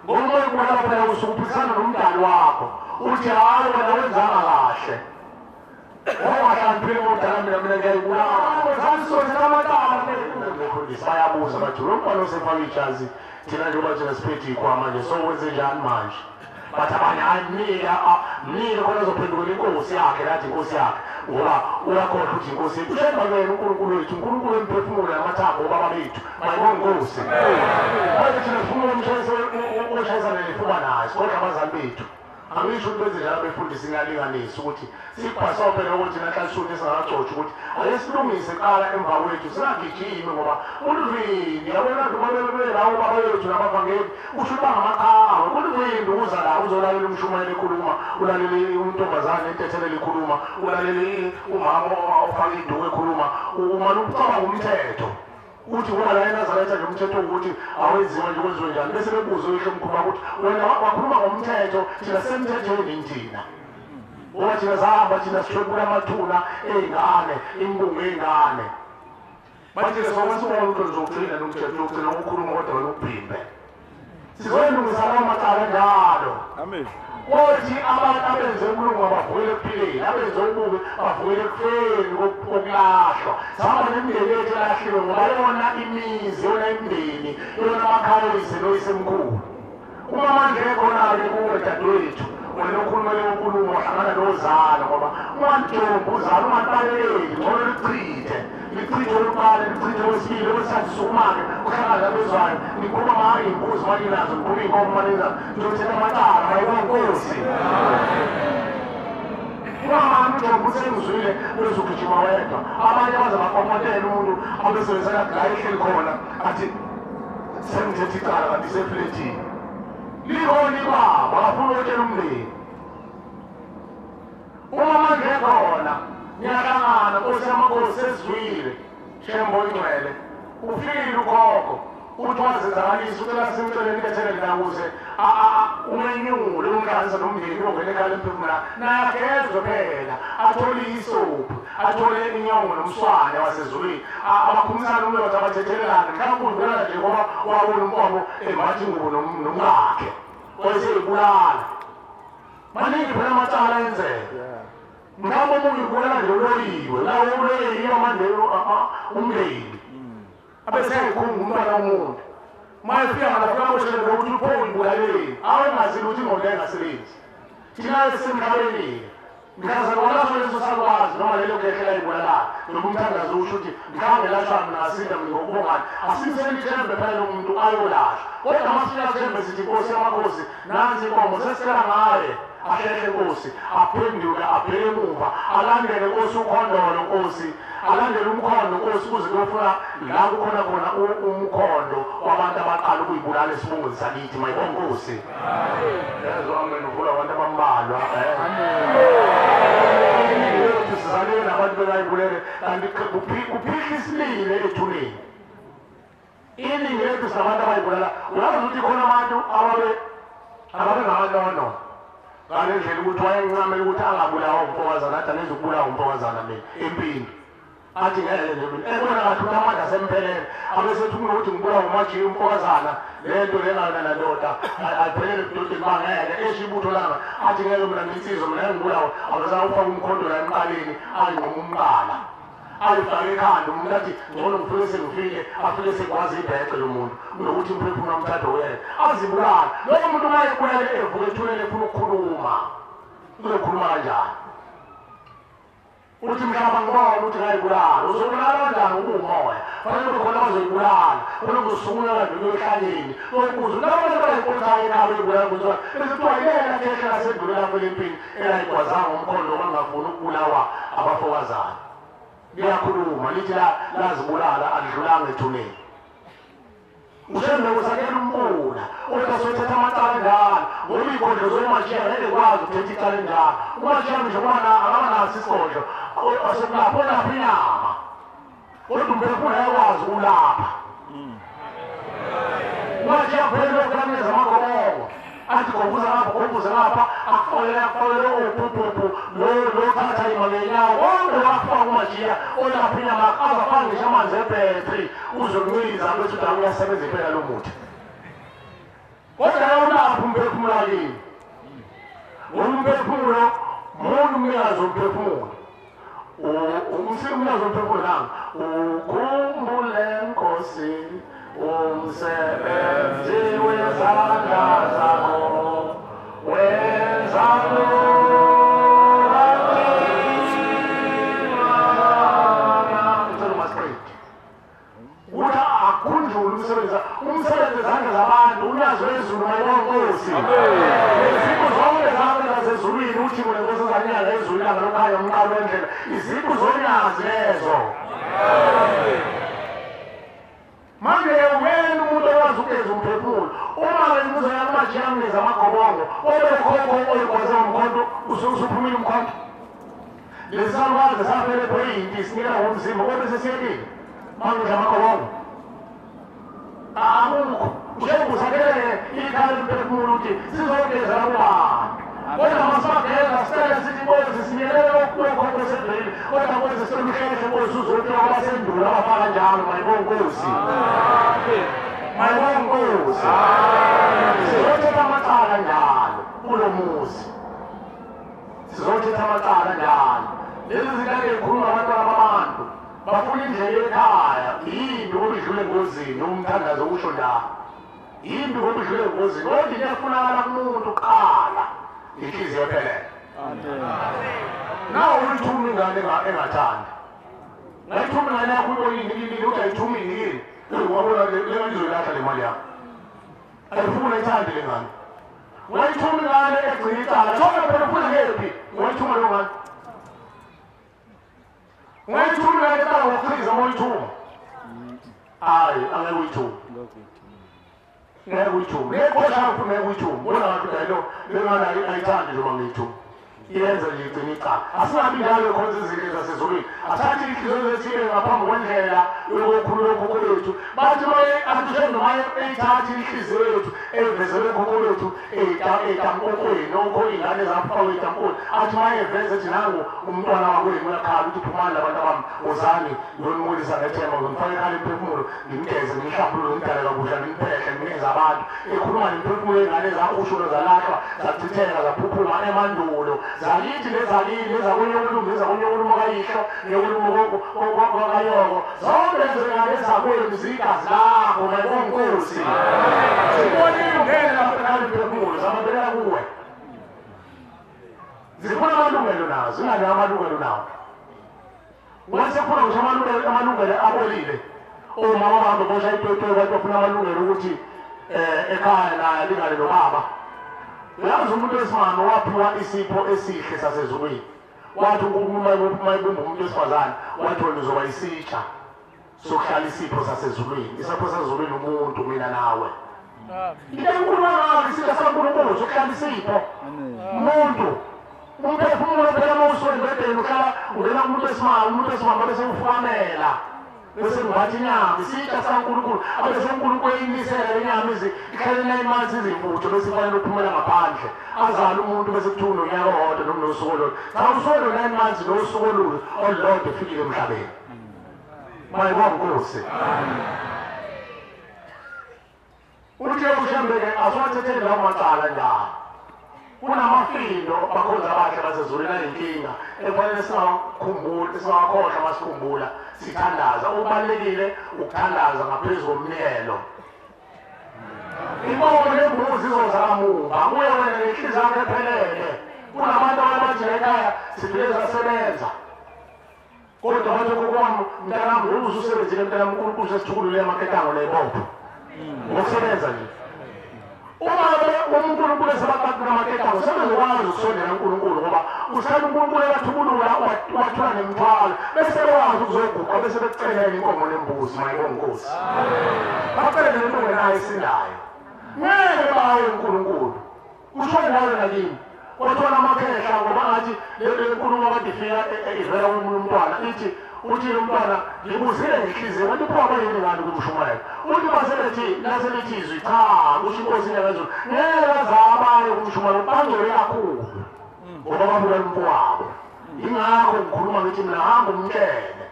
ngoba uyibulala phela usuke uphisana nomdali wakho uthi hayi wena wenzanga kahle ongahlaniphile umdala mina ngiyayibulala bayabuza bathi lo mntwana osefaka ijazi thina njengoba thina siphethe ikhwama nje so wenze njani manje bathi abanye hayi mnike khona azophendukela inkosi yakhe nathi inkosi yakhe ngoba uyakhohlwa ukuthi inkosi yethu ushemba wena uNkulunkulu wethu uNkulunkulu emphefumulo namathambo obaba bethu mayibonkosi manje thina sifuna ukushayisana nefuba naye sikhohlwa abazali bethu angisho ukuthi benze njalo befundisa ingalinganisi ukuthi sikubhasawo phela ukuthi nahlalisuni singakacotsha ukuthi ake silungise kuqala emva kwethu singagijimi ngoba ulivindi yabona noma baba yethu nabavangeli usho bangamaqhawe ulivindi uza la uzolalela umshumayeli ekhuluma ulalele untombazane entethelele ekhuluma ulalele umama ofaka induku ekhuluma umane ucabanga umthetho uthi ngoba la eNazaretha nje umthetho ukuthi awenziwa nje kwenziwe njani bese bebuza uyihlo mkhuluma ukuthi wena wakhuluma ngomthetho thina semthethweni thina ngoba thina sahamba thina sishwebula amathuna ey'ngane imbungu ey'ngane manje sokwenza ukuthi nizogcina nomthetho ugcina ukukhuluma kodwa wena ukuphimbe sizoyilungisa lawo macala njalo amen wothi abantu abenze ukulunga bavukele ekuphileni abenze ububi bavukele ekufeni kokulahlwa sihamba nemindeni yethu elahliwe ngoba yona imizi yona imindeni yona amakhalisi noyisemkhulu uma manje ekhona-ke kuwe dadewethu wena ukhulumele unkulumo wahlangana nozala ngoba ungantombi uzala ungabaleleli ngcono lichithe oluqala lichithe wesibili wesithathu sukumake uhlangana bezwayo nikhuluma ngayo iy'mbuzi malinazo nikhuluma iy'nkomo malinazo nizothetha amacala mayibonkosi ungamani uNtombi usengizwile bezogijima wedwa abanye baze bakomotela umuntu abesebenzela la ehleli khona athi sengithethe icala kanti isefletini likhona ibaba afuna ukutshela umndeni uma manje ekhona niyahlangana nkosi yamakhosi sezizwile shembo ingcwele ufikile ukhokho uthi wazenzakalisa ucela simceleni kethelele la ukuze umenyule umhlanganisa nomndeni uyongena ekhala emphefumula naye agezwe phela athole isophu athole inyongo nomswane wasezulwini abakhumisana umlotha abathethelelane mhlawumbe uvela nje ngoba wabona umpomo embathi ingubo nomkakhe wayeseyibulala maningi phela amacala enzeka mhlawumbe omunye ubulala nje uloyiwe lawo uloyiwe manje umndeni abeseyikhunga umntwana womuntu mayefika ngalafika boshele ukuthi upho uyibulaleni awengazile ukuthi ingqondo engasebenzi thina esemhlabeni mhlazana walasho leso sakwazi noma lelo khehlela ayibulalayo noma umthandazo usho ukuthi mhlawumbe lashwa mina asinda mina ngokubongani asiniseni ithembe phela lo muntu ayolashwa kodwa masifika thembe sithi nkosi yamakhosi nansi inkomo sesicela ngaye ahlele nkosi aphenduke abheke emuva alandele nkosi ukhondolo nkosi alandele umkhondo nkosi kuze kuyofuna la kukhona khona umkhondo wabantu abaqala ukuyibulala esibungweni sakithi mayibonkosi yezwa amena uvula abantu abambalwa sizalele nabantu bekayibulele kanti kuphihla isilile ethuneni iningi lethu sinabantu abayibulala uyazi ukuthi khona abantu ababe ngabanono ngalendlela ukuthi wayencamela ukuthi angabulawa umfokazana athi anezukubulawa umfokazana mina empini athi ngeke nje mina ebona kahle ukuthi amandla asemphelele abesethi ukuthi ngibulawa umaji umfokazana lento lengana nandoda ayiphelele ebudodeni bangeke eshibutho langa athi ngeke mina nginsizwa mina ngibulawa abazama ufaka umkhondo la emqaleni ayinqoma umqala ayifake ekhanda umuntu athi ngcono ngifike sengifike afike sekwazi ibhece lo muntu kunokuthi umphefumulo wamthatha uyena azibulala lowo muntu uma ebulale evuke ethulele efuna ukukhuluma uzokhuluma kanjani uthi mhlaba ngibona ukuthi ngayibulala uzobulala kanjani ukumoya fanele kube khona abazoyibulala khona kuzosungula kanti kuyohlanyeni okuzo nabantu abayinkonzayo nabo ibulala kuzona besithiwa yena kehla lasendulela kwelempini elayigwazanga umkhondo bangafuni ukubulawa abafokazana liyakhuluma lithi lazibulala adlulanga ethuneni ushembe kusakela umbula uthi sothetha amacala njalo ngoba ikhondlo zomashiya ngeke kwazi ukuthetha icala njalo umashiya ngisho kubana akabanaso isikondlo asekulapho olapha inyama kodwa umphefumulo ayakwazi ukulapha umashiya kuphela okulameza amagobongo athi gombuza ngapha akufolele uphuphu lothatha imali yenyawo konke wakufaka umashiya olapha inyama azafaka ngisho amanzi ebhetri uzokunciza bethi udawu uyasebenza impela lo muthi kodwa yawulapha umphefumulo akini umphefumulo muntu umnikazi womphefumulo umnikazi womphefumulo nanga ukhumbule Nkosi umsebenzi wezandla zakho wenza umsebenzi wezandla zabantu unyazo lezulu mayibonkosi iziko zonke zabantu zasezulwini uthi kule nkosi zanyanga ezulu ilanga lokhanya umqalo wendlela iziko zonyazi lezo manje wena umuntu owazi ukwenza umphefumulo uma wenza yamashiya ngiza amagobongo obekhokho oyikwaza umkhonto usuphumile umkhonto lesalwazi safele point sinikela ngomzimba kodwa sesiyekile manje amagobongo amukho usebusakele ikhaya lomphefumulo ukuthi sizogeza labantu kodwa masibageza sicela sithi bozi sinyelele lokho sedlile kodwa bozi sisemhleshe bozi uzothiwa abasendula abafaka njalo mayibonkosi mayibonkosi sizothetha amacala njalo kulo muzi sizothetha amacala njalo lezi zinto ezikhuluma abantwana babantu bafuna indlela ekhaya yimbi ngoba idlule engozini umthandazo ukusho njalo yimbi ngoba idlule engozini kodwa into efunakala kumuntu qala inhliziyo ephelele nawe ulithuma ingane engathandi ngayithuma ingane yakho uyibonile ukuthi ayithuma yini wabona lengane izoyilahla le mali yakho ayifuna ithande le ngane wayithuma ingane egcina icala thona phela ufuna ngephi wayithuma lo ngane wayithuma ingane ecala ngokuchiza uma uyithuma hayi angeke uyithuma ngeke uyithuma neqosha ufuna ngeke uyithuma bona ngathi dayilo lengane ayithandi noma ngiyithuma iyenza nje igcina icala asingabi njalo khonza izinto zasezulwini athathi inhliziyo zethile ngaphambi kwendlela yokukhulula ukhokho lethu bathi maye atushe noma eyithathi inhliziyo yethu evezele ukhokho lethu eyitankokweni okho ingane zamfakwe eyitankokweni athi maye eveze ethi nangu umntwana wakwenu uyakhala ukuthi phumani labantu abami wozani ngiyonimulisa ngethemba ngimfake ekhaya emphefumulo ngimgeze ngimhlambulule ngimdale kabusha ngimphehla nginikeze abantu ekhuluma nemphefumulo yengane zakushulo zalahlwa zachitheka zaphuphuma emandulo zakithi nezakini nezakunye ulungu nezakunye ulungu kayihlo neulungu kakayoko zonke lezingane ezakwenu ziyigazi lakho mayibonkosi zibonile ungene lapho ekhaya emphefumulo zamabekela kuwe zifuna amalungelo nazo zingane amalungelo nawo wasefuna ngisho amalungelo abolile omama bahambe bosha itoyitoyi bathi bafuna amalungelo ukuthi ekhaya naye lingane nobaba uyazi umuntu wesimame waphiwa isipho esihle sasezulwini wathi mayibumba umuntu wesifazane wathi wena uzoba isitsha sokuhlala isipho sasezulwini isipho sasezulwini umuntu mina nawe into enkulu ngayo isitsha sankulunkulu sokuhlala isipho umuntu umphefumulo phela uma usuka embedeni uhlala ungena kumuntu wesimame bese ufukamela bese ngibathi inyama isitsha saNkulunkulu abese uNkulunkulu eyinisela lenyama ihlale 9 months izimvutho bese kufanele uphumela ngaphandle azala umuntu bese kuthiwa nonyaka owodwa noma nosuku olulodwa cha usolo 9 months nosuku olulodwa efikile emhlabeni mayibonge Nkosi uthi ushembeke asiwathethele lawo macala njalo kunamafindo bakhonza abahle basezulwini ayinkinga ekufanele singakhohlwa masikhumbula sithandaza ubalekile ukuthandaza ngaphezulu komnikelo inkomo nembuzi izozakamuva kuye wena nenhliziyo yakho ephelele kunabantu abathi ekhaya sifike sasebenza kodwa bathi kokwami mntanami usebenzile mntanami uNkulunkulu sesithukulule amaketango nebopho ngokusebenza nje uma uNkulunkulu esebaqaqina amaketango sebezokwazi ukusondela uNkulunkulu ngoba usithanda uNkulunkulu ebathubulula wathula nemithwalo bese bekwazi ukuzoguqa bese bekucelela inkomo nembuzi mayibonge Nkosi bacelele into nayo esindayo ngeke baye uNkulunkulu usho nayo nakini kodwa amakhehla ngoba ngathi le nkulumo kade ifika ivela komunye umntwana ithi uthi lo mntwana ngibuzile ngenhliziyo kanti uphuma yini ngani kumshumayela uthi baselethi naselithi izwi cha kusho inkosi yaphezulu ngeke azabaye kumshumayela bangcwele kakhulu ngoba babuka impwabo ingakho ngikhuluma ngithi mina hamba umkele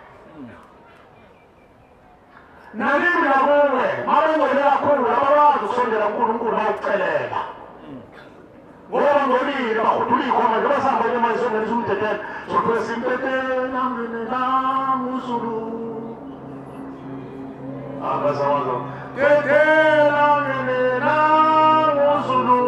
nalimi nakuwe mabengcwele kakhulu abakwazi ukusondela uNkulunkulu bayokucelela ngoba ngolile bahudula ikhoma njengoba sihamba emayisongenisa umtetelo sophela simtetela ngenela nguzulu abazawazo tetela ngenela nguzulu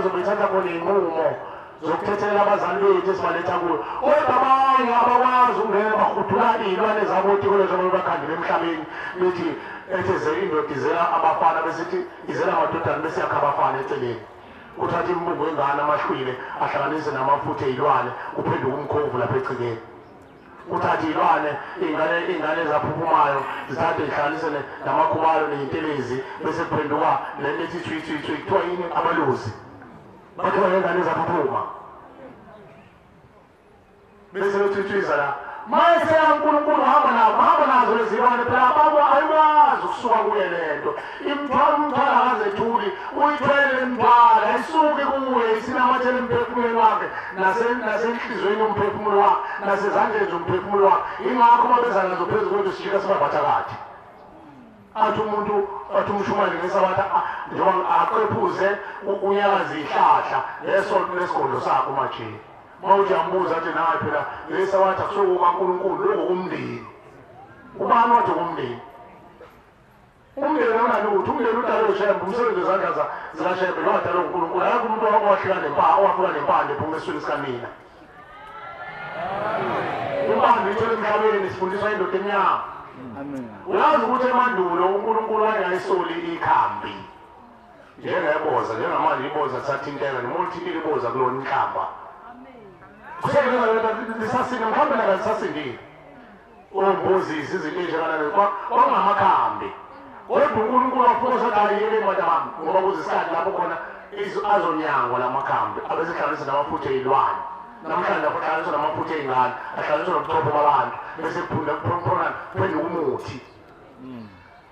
zobethatha khona inqumo zokuthethelela abazali bethu esibaletha kuyo kodwa abanye abakwazi ukungena bahudula iy'lwane zabo otikolo njengoba bakhandile emhlabeni bethi etheze indoda izela abafana besithi izela amadodana bese yakha abafana eceleni kuthatha imbungu engane amahlwile ahlanganise namafutha ey'lwane kuphenduka umkhovu lapha ecikeni kuthatha iy'lwane iy'ngane ezaphuphumayo zithathe zihlanganise namakhubalo ney'ntelezi bese kuphenduka lento ethi thwi kuthiwa yini abaluzi bathiwa ngengane ezaphuphuma bese bethwithiza la mase uNkulunkulu hamba nazo lezi zilwane phela ababo ayikwazi ukusuka kuye lento umthwala akazethuli uyithwele imthwala ayisuki kuye isinamathele emphefumulweni wakhe nasenhliziyweni yomphefumulo wakhe nasezandleni zomphefumulo wakhe ingakho uma beza nazo phezu kwethu sijika sibabathakathi athi umshumayeli ngesabathi njengoba aqephuze unyakaza ihlahla lesonto lesigodlo sakho majini mawuthi ambuza athi naye phela ngesabathi akusuka kaNkulunkulu lokumndeni ubani wathi kumndeni umndeni unalutho umndeni udalwe ushembe umsebenzi wezandla zikashembe lo wadalwe uNkulunkulu akekho umuntu owafika nempande ephuma esweni sikanina impande ithole emhlabeni sifundiswa indoda emnyama uyazi ukuthi emandulo uNkulunkulu wayengayisoli ikhambi njengeboza njengamanje iboza lisathinteka noma uthintile iboza kulona inhlamba lisasinde mhlawumbe naka lisasindile ombozisi izinto ey'njengalale kwakungamakhambi kodwa uNkulunkulu wafuna ukuthi ayiyele madam ngoba kuze isikhathi lapho khona azonyangwa la makhambi abesehlanganisa namafutha ey'lwane namhlanje ahlanganiswa namafutha ey'ngane ahlanganiswa nobuchopho babantu bese kuphenduka umuthi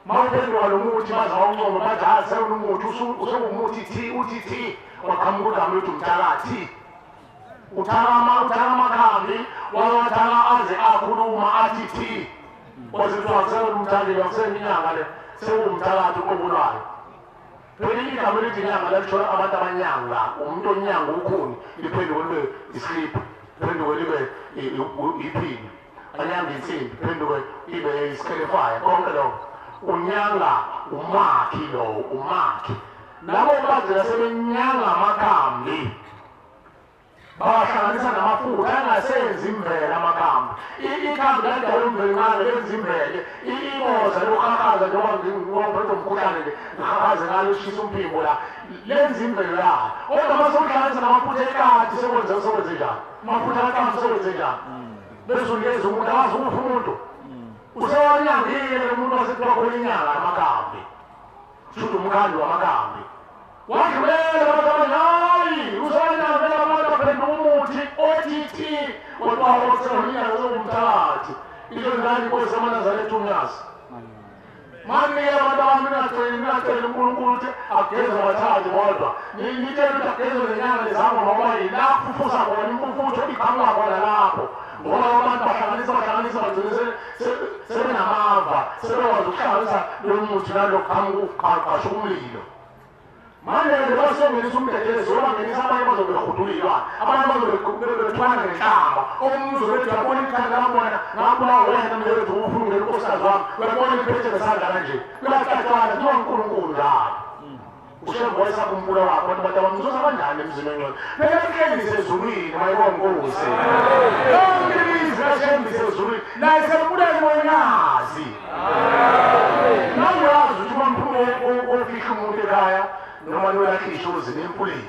mawuphenduka lo muthi baze wawuncoma bathi hayi sewunumuthi usengumuthi uthi thi waqhamuka udama lwethu umthakathi uthaka amakhambi wawathaka aze akhuluma athi thi waze kuthiwa kusewumthakile akuseninyanga le sewumthakathi uqobulwayo phela igama elithi inyanga lalithola abantu abanyanga umuntu onyanga ukhuni liphenduke libe islip liphenduke libe iphini anyanga insimbi liphenduke libe iskelefayo konke lokho unyanga umakhi lo umakhi labo bazela sebenyanga amakhambi bawahlanganisa namafutha angasenzi imvela amakhambi ikhambi ladala umveli ngalo lenza imvele imoza lokhahaza njengoba ngophethe umkhuhlane le ngikhahaze ngalo ushisa umphimbo la lenza imvelo layo kodwa uma sewuhlanganisa namafutha ekati sekwenze njani amafutha akaqambi sekwenze njani bese unikeza umuntu akazi ukupha umuntu usewanyangile umuntu wasekuthiwa khona inyanga amakhambi shuthi umkhandi wamakhambi wadlulela abantu abanhayi usewanyangela abantu baphenduka umuthi othi wadwawosenyanga zomthathi ilondani inkosi yamaNazaretha uMnyazi manikela abantu abami ngacela uNkulunkulu ukuthi ageze abathathi bodwa ngitshela ukuthi ageze nenyanga lezango ngoba yila kufufusa khona impufutho iqhamuka khona lapho ngoba abantu bahlanganisa bagcine sebenamava sebekwazi ukuhlanganisa lo muthi nalokuqasha umlilo manje basengenisa umdedelezo bangenisa abanye bazoberhudula iyilwane abanye bazobethwana ngenhlamba omunye uzobethi uyabona ikhanda labona ngabulawa wena mlewethu ufungele unkosikazi wami uyabona liphethe ngesandla kanje kuyacatshana kuba uNkulunkulu njalo ushembo wayesakumbula wakho abantu bathi abamzuza kanjani emzimeni wethu phela kuhlengise ezulwini mayibonkosi yonke ilizwe lashembise ezulwini naye sembuleni wenazi nangazi ukuthi umamphume ofihla umuntu ekhaya noma nolakhisha uzini empuleni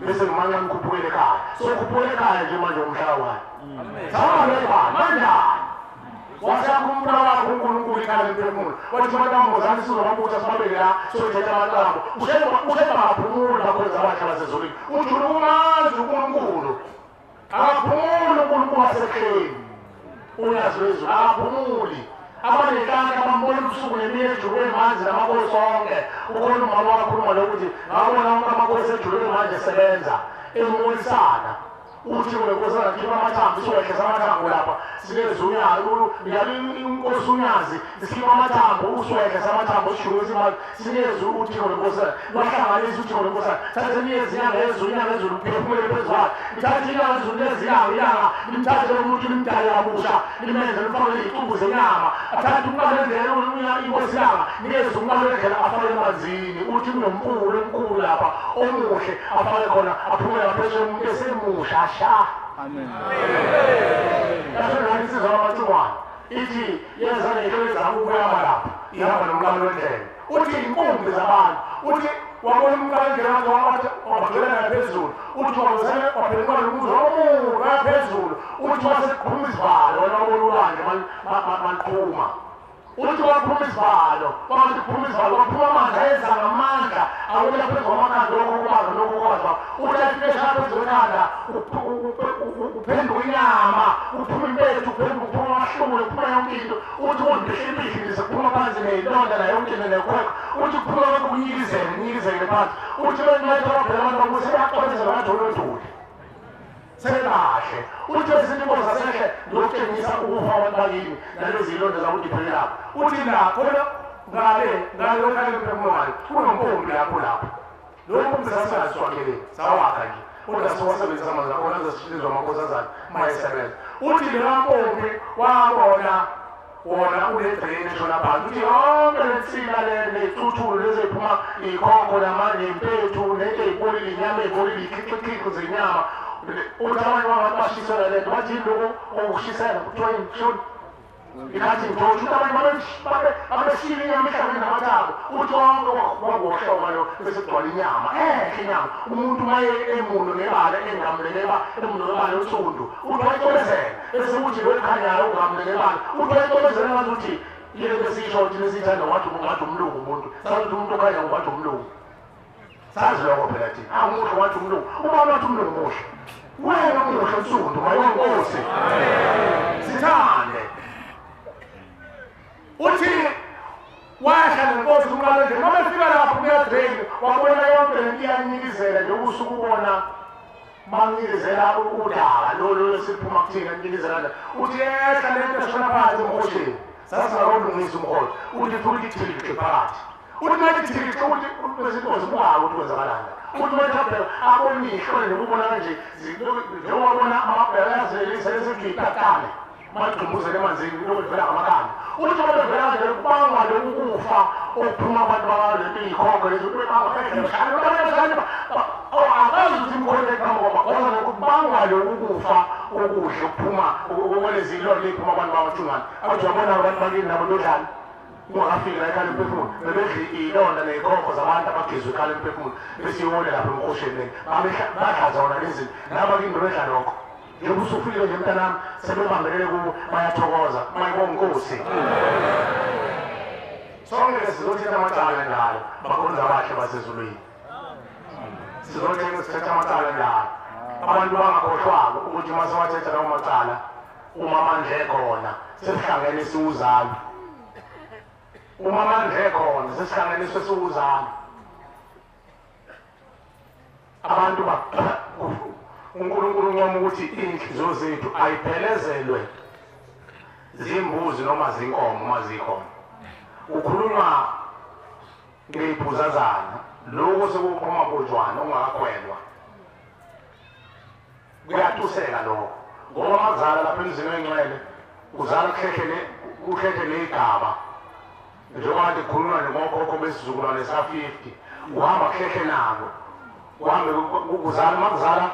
bese ngimanje ngikhuphukele ekhaya so ukhuphukele ekhaya nje manje umhlaba wami manjani wasakhumbula wakho uNkulunkulu ikhala emphefumulo wathi amantombazane sizobabutha sibabeke la soyithetha amaqambo ushebhaphumula bakwenza abasha basezulwini ujule umazi uNkulunkulu akaphumuli uNkulunkulu wasekuhleni uyazi wezulu akaphumuli abanenhlanhla abambona ubusuku nemini ejulweni manje namakosi onke ukhona umama wakhuluma lokuthi ngabona wonke amakosi ejulweni manje esebenza emulisana uthi ulenkosana khipha amathambo isiwehlisa amathambo lapha sinezunyazi inkosi unyazi isikhipha amathambo usiwehlisa amathambo usijulwe imali sinezi uthi ulenkosana lwahlanganisa uthi ulenkosana thathe niyezi inyanga ezulu phefumule phezulu ithathe inyanga ezulu ilanga limthathe umuntu limdale kabusha limenze limfakele icubu zenyama athathe umqalendlela inkosi ilanga nikeze umqalendlela afake emanzini uthi kunompulo omkhulu lapha omuhle afake khona aphumele ngaphesheya umuntu esemusha amen yasho insizwa yamaNtungwane ithi yenza nento ezama ukuyama lapha ihamba nomqalo wendlela uthi inkumbi zabantu uthi wabona umqalendlela wakhe wabagcwela ngaphezulu uthi waphenduka nomuzi omude ngaphezulu uthi wasekuphuma isivalo wena wabona ulwandle maliphuma uthi waphuma isivalo wathi kuphuma isivalo waphuma amanzi ayenza ngamandla awela phezu kwamakhanda lokukwazi uthi afika phezu kwekhanda uphenduka inyama uphuma impethu uphuma amahlumule uphuma yonke into uthi undihlimbihli sekuphuma phansi neyilonda nayo yonke into nekhwekho uthi kuphuma konke kunyikizele phansi uthi benayithola abantu bakuthi sebaxolezela badolodoli selahle uthi ezinye inkosi zasehle ngiyokutshengisa ukufa abantu bakini nalezi zilonda zakudiphelele lapho uthi la khona ngale okhale emphefumulweni kunompompi lapho lowo mpompi sasingaziswakele sawakha nje kodwa siwasebenzisa amanzi akhona azesishilizwa amakhosazana mayesebenza uthi leya mpompi wabona wona unedrain eshona phansi uthi yonke lensika nethuthulu lezi ephuma ikhonko nempethu nento eyibolile inyama eyibolile ikhixikho zenyama uthi abanye abantu bashisela lento bathi lokho okushisela kuthiwa imshoni ikhathi ngithotsha uthi abanye babeshila inyama ehlangene namathambo uthi wonke kwakuwohlobo bese kugcwala inyama inyama umuntu maye emuno ngebala emuno ngebala yosundu uthi wayitobezela bese uthi lo ekhanyayo ungamle ngebala uthi wayitobezela ngathi uthi yile besisho ukuthi nesithanda wathi ungathi umlungu umuntu sathi umuntu okhanya ungathi umlungu sazi lokho phela thina amuhle wathi umlungu ubani wathi umlungu muhle wena muhle nsundu mayonkosi sithande uthi wahla nenkosi umqalendlela noma efika lapho kuyadrain wabona yonke lento iyanikizela nje ubusuku ubona mangizela udaka lo siphuma kuthina nikizela uthi ehla lento eshona phansi emhosheni sasingakulungisa umholo uthi futhi ithikhe phakathi uthi mathi ithikhe uthi bezinkosi bukawo ukuthi kwenzakalani uthi mathi abonishwe nokubona kanje njengoba amabhela yazelisa lesikhiphakane magqumuzele emanzini lokuvela ngamakanda uthi babevela nje kubangwa lokufa okuphuma abantu bakalento ikhongo lezi bebanga phezulu akazi ukuthi imkhonto eqhamuka ngoba kubangwa lo ukufa okuhle ukuphuma ukweleza ilolo liphuma abantu bawathungane athi wabona abantu bakini nabo bedlala ungakafiki la ekhaya emphefumulo bebedli ilonda neyikhokho zabantu abagezwe ekhaya emphefumulo besiyone lapha emkhosheni badlaza wona lezi nabakini bebedla lokho njengoba usufike nje mntanami sebebambelele kubo bayathokoza mayibonga inkosi sonke sizothetha amacala njalo bakhonza abahle basezulwini sizothetha amacala njalo abantu bangakhohlwanga ukuthi uma sewathetha lawo macala uma amandla ekhona sesihlangene siwuzalo uma amandla ekhona sesihlangene siwuzalo abantu uNkulunkulu uncoma ukuthi inhliziyo zethu ayiphelezelwe zimbuzi noma zinkomo uma zikhona ukhulunywa ngeyiphuzazana lokho sekuphuma bojwana ungakakhwelwa kuyatuseka lokho ngoba makuzala lapha emzini wengcwele kuzala kuhlehle igaba njengoba kade kukhulunywa ngokhokho besizukulwane sika-50 uhamba kuhlehle nabo uhambe kuzala makuzala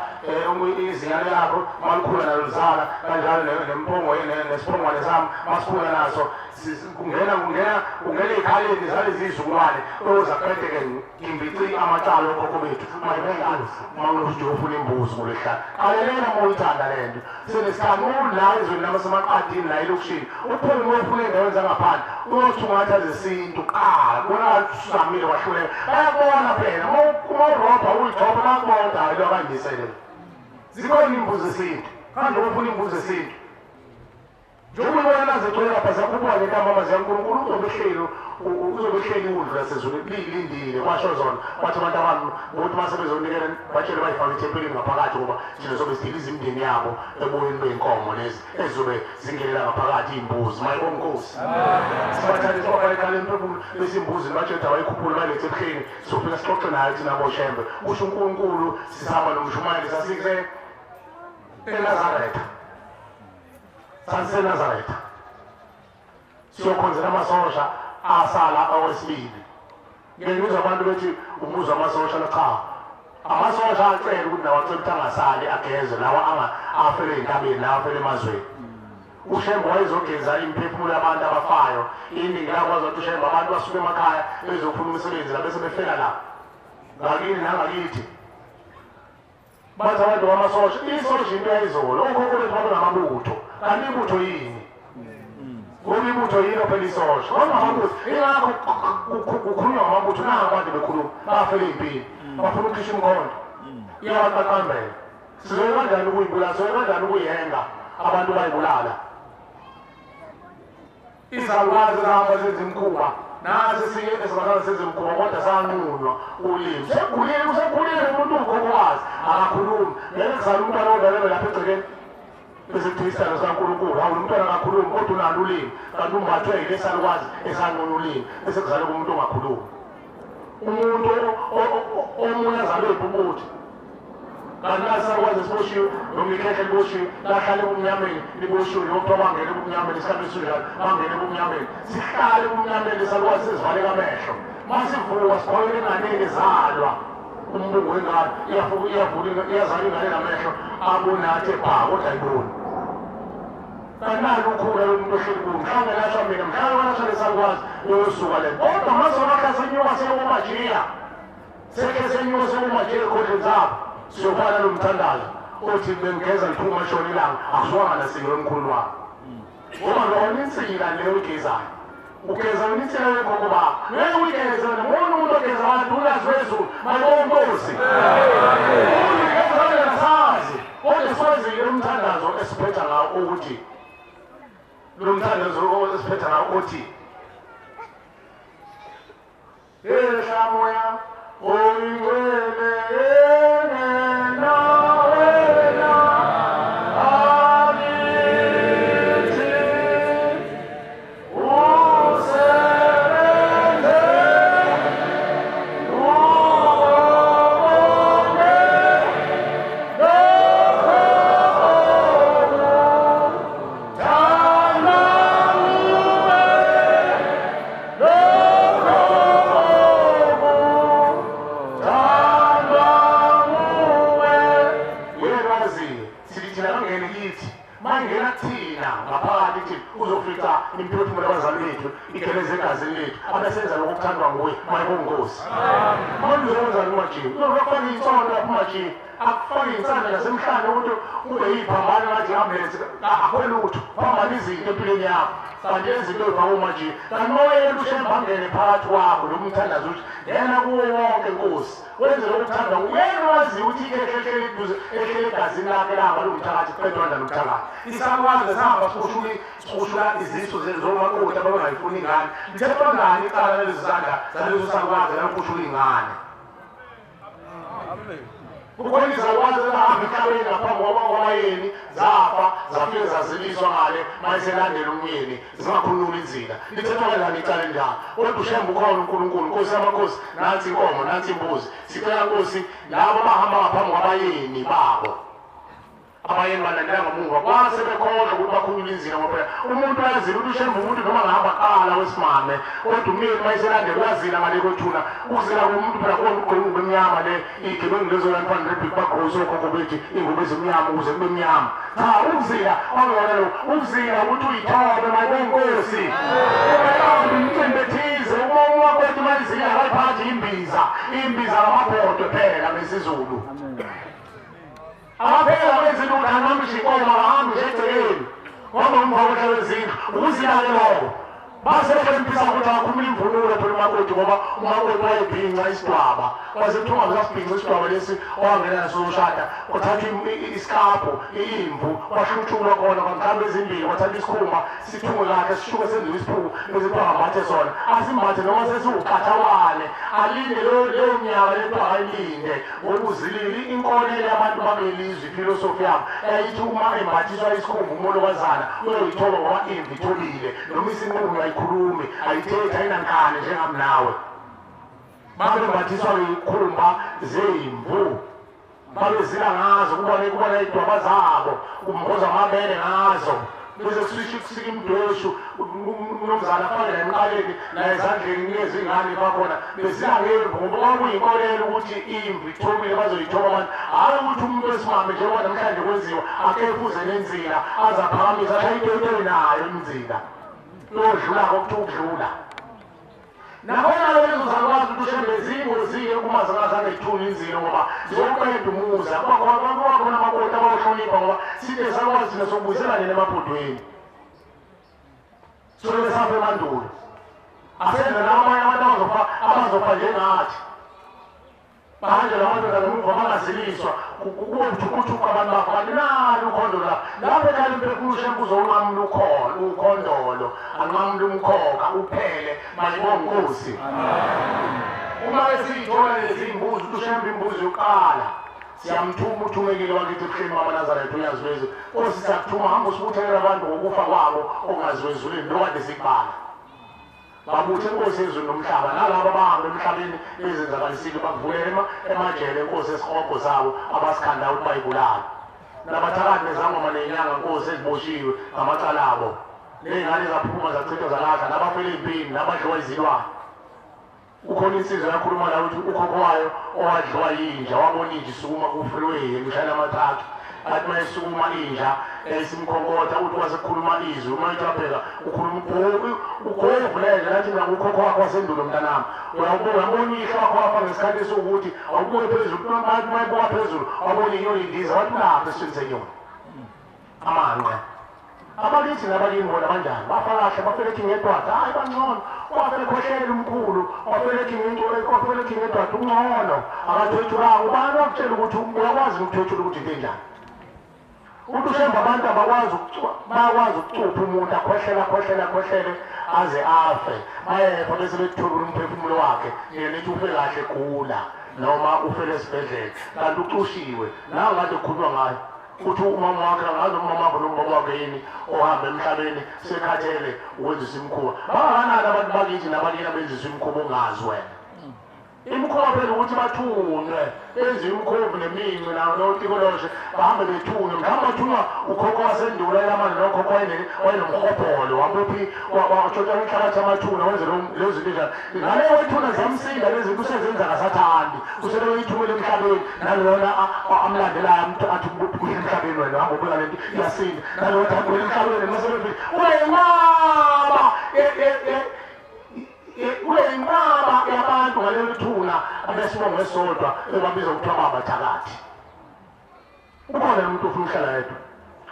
izinyane lakho malikhula nalo lizala kanjalo nesiphongwane sami masikhula naso kungena ey'khaleni zalezi izizukulwane oza qede-ke ngimbici amacala okhokho bethu mangoje ufuna imbuzi kulehlala qalelela uma uyithanda le nto senesikhathi la ezweni labasemaqadini la elokishini uphume uyofuna ey'ndaweni zangaphandle uyothungatha zesintu qala kubonakala ususamile wahluleka bayakubona phela uma urobha uyithoba bakubona hayi lokandisele zikhona imbuzi zesintu kanje ufuna imbuzi zesintu njengoba ubona nazo egcwele lapha ziyakhuphuka ngentambama zikaNkulunkulu uzobe hleli udlula sezulu lilindile kwasho zona kwathi abantu abami ukuthi uma sebezonikela batshele bayifake ethempelini ngaphakathi ngoba thina zobe sidiliza imindeni yabo eboyeni bey'nkomo lezi ezizobe zingelela ngaphakathi iy'mbuzi mayibonga inkosi sibathathe sibafake ekhaleni emphefumulo bese imbuzini batshele ukuthi abayikhuphule bayilethe ebuhleni sofika sixoxe nayo thina boshembe kusho uNkulunkulu sisihamba nomshumayeli sasikuse eNazaretha saseNazaretha siyokhonzela amasosha asala awesibili ngengizwa abantu bethi umbuzo amasosha cha amasosha acela ukuthi nawo acela ukuthi angasali ageze lawa afele ey'ntabeni lawa afele emazweni ushembe wayezogeza imiphefumulo yabantu abafayo iningi lakwazi ukuthi ushembe abantu basuke emakhaya bezofuna umsebenzi la bese befela la ngakini nangakithi bathi abantu bamasosha isosha into yayizolo okhokho bethu babengamabutho kanti ibutho yini ngoba ibutho yilo phela isosha ngamabutho ingakho kukhulunywa ngamabutho nangu abantu bekhuluma bafele ey'mpini bafuna ukukhishwa imkhonto iyabaqaqambela sizoye kanjani ukuyibulala sizoye kanjani ukuyihenga abantu bayibulala izalukazi zahamba zenza imkhuba nasi siye esibakala senza imkhuba kodwa sanqunywa ulimi usekhulile umuntu ukhokhokazi akakhulumi ngeke kuzala umntwana odalelwe lapha egcekeni bese kuthi isithandwa sikaNkulunkulu hawu lo mntwana akakhulumi kodwa unalo ulimi kanti umbathwe yilesalukwazi esanqunywa ulimi bese kuzaleka umuntu ongakhulumi umuntu omunye azalwe ibhubuthi kanti lasalukwazi esiboshiwe noma ikhehle liboshiwe lahlale ebumnyameni liboshiwe yokuthiwa bangene ebumnyameni isikhathi esinjalo bangene ebumnyameni sihlale ebumnyameni lesalukwazi sizivaleka amehlo masivuka sikhoyela enganeni ezalwa umbungu wengane iyazala ingane namehlo abonathi ebha kodwa ayiboni kanti nalo ukhula lomuntu ohleli kuwo mhlawumbe lashwa mina mhlawumbe lashwa lesalukwazi yosuka le kodwa mazonakha senyuka sekumajiya sekhe senyuka sekumajiya ekhondleni zabo siyofana lo mthandazo othi bengigeza liphuma shona ilanga akusuwanga nasilo emkhulu wami ngoba lona insila leyo uyigezayo ugeza wena insila wekhokho bakho ngeke uyigeze wena ngona umuntu ogeza abantu ulazi wezulu mayibonga inkosi uyigeza wena nasazi kodwa siwenzile lo mthandazo esiphetha ngawo ukuthi lo mthandazo esiphetha ngawo uthi ehla moya oyingcwele mangena thina ngaphakathi thina uzofica imiphefumulo abazali bethu igeleze egazini lethu abesenza lokho kuthandwa nguwe mayibongosi manje uzokwenza manje uzofaka insolo lapha manje akufake insana nasemhlanje ukuthi ube yiphambana ngathi ambulance akwela ukuthi phambana izinto empilweni yakho kanti izinto ezifaka manje kanti mawuyela ushemba angene phakathi kwakho lo mthandazo ukuthi yena kuwo wonke Nkosi wenze lokuthandwa uyena wazi ukuthi ikhehle eduze ehlele egazini lakhe langa lo mthakathi qedwanda nomthakathi isakwazi sahamba sikushula iziso zezomakoti abangayifuni ingane lithethwa ngani icala lezi zandla zalezo sakwazi lakushula ingane kukhona izalwazi ezahamba emhlabeni ngaphambi kwabayeni zafa zafike zaziliswa ngale mayiselandela umyeni zingakhulula inzila lithethwa kanjani icala njalo kodwa ushemba ukhona uNkulunkulu Nkosi yamakhosi nansi inkomo nansi imbuzi sicela Nkosi labo bahamba ngaphambi kwabayeni babo abayeni balandela ngamuva kwase bekhohlwa ukuthi bakhulula inzila ngoba umuntu uyazila ukuthi ushemba umuntu noma ngahamba qala wesimame kodwa umyeni mayiselandela uyazila ngale kothuna ukuzila komuntu phela khona ugqoke emnyama le igebengu lezo lantwana rebhik bagqoze okhokho bethi ingubo ezimnyama ukuze kube mnyama cha ukuzila angona lo ukuzila ukuthi uyithobe mayibonkosi uyahambe imicimbi ethize umoya wakho mayizila akayiphathi imbiza ngamabhodwe phela besizulu abaphela bezinto uthangamisha inkomo ahambe egcekeni ngoba umva wezindlu ukuzilale lokho base befundisa ukuthi akhuluma imvunulo phela umakoti ngoba umakoti wayebhinca isidwaba kwase kuthiwa ngasibhinca isidwaba lesi owangena naso ushada kuthathwa isikapho imvu kwashuthulwa khona kwamkhamba ezimbili kwathatha isikhumba sithungwe kahle sishuke senziwe isiphuku bese phambathe sona asimbathe noma sesiwuqathawane alinde leyo mnyaka lethu ayilinde ngokuzilili inkolelo yabantu babelizwe ifilosofi yabo yayithi uma embathiswa isikhumba umolokazana uyoyithoba ngoba imvu ithobile noma isinqumo ayikhulumi ayithethi ayinankani njengami nawe babembathiswa ikhumba zemvu babezila ngazo kubona idwaba zabo kumboza amabele ngazo bese kusika imdweshu unomzana afake la emqaleni la ezandleni nikeze ingane bakhona bezila ngemvu ngoba kwakuyinkolelo ukuthi imvu ithobile bazoyithoba abantu hayi ukuthi umuntu wesimame njengoba namhlanje kwenziwa akefuze nenzila azaphakamisa ashayitoyitoyi nayo imzila lodlula kokuthiwa ukudlula nakhona lezo zakwazi ukuthi ushembe zingozile uma zingazange ithule inzilo ngoba zoqeda umuza kwakhona amakoti abawuhlonipha ngoba sithe sakwazi thina sokubuyiselane nemabhodweni soke safe emandulo asenza nabamanye abantu abazofa njengathi bahanjela amadoda ngemuva bangaziliswa kube buthukuthuka abantu bakho kanti nalo ukhondolo lapho ekhaya imphefumulo ushembe uzowunqamula ukhondolo anqamule umkhokha uphele mayibonkosi uma esiyithola lezi imbuzi ukuthi ushembe imbuzi yokuqala siyamthuma uthumekile wakithi ebuhleni bamaNazaretha uyaziveze Nkosi siyakuthuma hamba usibuthelela abantu ngokufa kwabo okungaziwezuleni lokade sikubala babuthe Nkosi ezweni nomhlaba nalabo abahamba emhlabeni bezenzakalisile bakuvulela emajele Nkosi esihogo zabo abasikhanda ukuthi bayibulala nabathakathi nezangoma nenyanga Nkosi eziboshiwe ngamacala abo ney'ngane zaphuma zachithwa zalahla nabafele empini nabadliwa izilwane ukhona insizwa yakhuluma la ukuthi ukhokho wayo owadliwa yinja wabona inja isukuma ku-freeway emshayela amathathu athi uma esukuma inja esimkhonkotha uthi wasekukhuluma izwi uma ithapeka ukhuluma ukhovu lenje lathi mina ukhokho wakho wasendulo mntanami uyabona ihlo wakho wafa ngesikhathi sokuthi awubuke phezulu mayibuka phezulu wabona inyoni indiza wathi ulapho esweni senyoni amanqe abakithi nabakini bona banjani bafa kahle bafele King Edward hayi bangcono wafele khohlela umkhulu wafele King Edward ungcono akathwethulanga ubani wakutshela ukuthi uyakwazi ukuthwethula ukuthi into enjani umuntu ushemba abantu bakwazi ukucupha umuntu akhohlele aze afe mayefa bese bethulula umphefumulo wakhe yena ethi ufe kahle gula noma ufele esibhedlela kanti ucushiwe nangade kukhulunywa ngayo uthi umama wakhe ngazo umama wakhe nombaba wakhe yini ohamba emhlabeni sekhathele ukwenzisa imkhuba bangakanani abantu bakithi nabakina benzisa imkhuba ongazi wena imikhoba phela ukuthi bathunwe benze imikhovu neminci notikoloshe bahambe bethunwe mhlawumbe bathunwa ukhokho wasendulo yamanje nokhokho wayenomhobholo wabophi watshotha inhlabathi yamathuna wenze lezo zinto njalo ngaleyo wethuna ziyamsinda lezi zinto usezenza kasathandi usele uyithumele emhlabeni nalona amlandelayo athi kuhle emhlabeni wena hamba ubeka lento iyasinda nalona athi kuhle emhlabeni masebefika uyinqaba kuyinqaba yabantu ngalelo thuna abesibongo esodwa ebabiza ukuthiwa babathakathi ukhona umuntu ofuna ukuhlala yedwa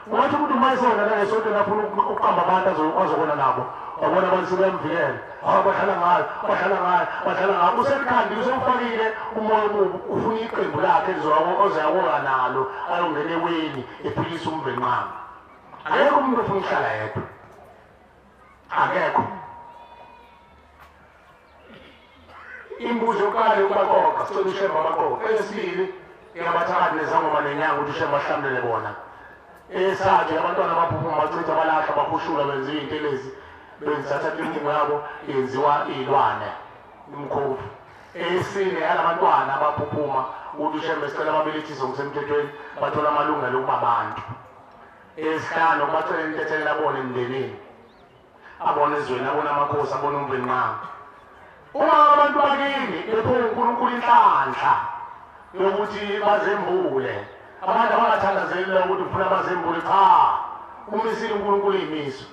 ungathi umuntu mayesona nangesonto afuna ukuqamba abantu azokona nabo wabona abantu sebemvikele bahlala ngayo uselikhandile usewufakile umoya omubi ufuna iqembu lakhe ozayakoka nalo ayongena eweni ephilisa umvenqanga akekho umuntu ofuna ukuhlala yedwa akekho imbuzo yokuqala ukubaqoqa sicela ushemba abaqoqa eyesibili yabathakathi nezangoma nenyanga ukuthi ushemba ahlamulele bona esathu abantwana abaphuphuma bachitha balahla bakhushula benza izinto lezi benzatha inkingo yabo yenziwa iy'lwane imkhovu esine yalabantwana abaphuphuma ukuthi ushemba sicela ababelethise ngokusemthethweni bathola amalungelo ukuba abantu esihlanu bacela intethelela abone emndenini abone ezweni abone amakhosi abone umvenqanga uma abantu bakini bephume uNkulunkulu inhlanhla yokuthi bazembule abantu abangathandazeli ukuthi ufuna bazembule cha umisile uNkulunkulu imiso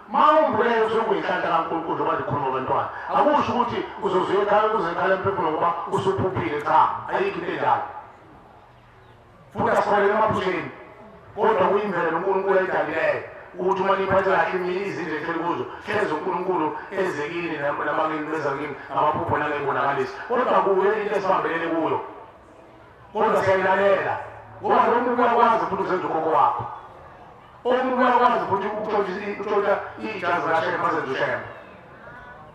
mawumbuleke usokuyinhlanhla kaNkulunkulu njengoba ndikhuluma abantwana akusho ukuthi uzekhala emphefumulo ngoba usuphuphile cha ayikho into enjalo futhi asikholelwa emaphusheni kodwa kuyimvelo uNkulunkulu ayidalileyo ukuthi uma niphathe kahle izinto ehleli kuzo hlezi uNkulunkulu ezekini namangeni bezakini amaphupho nangayibonakaliso kodwa kuyo into esibambelele kuyo kodwa siyayilalela ngoba lo muntu uyakwazi futhi uzenza ukhokho wakho omuntu uyakwazi futhi ukutshotha ijazi lashemba azenza ushemba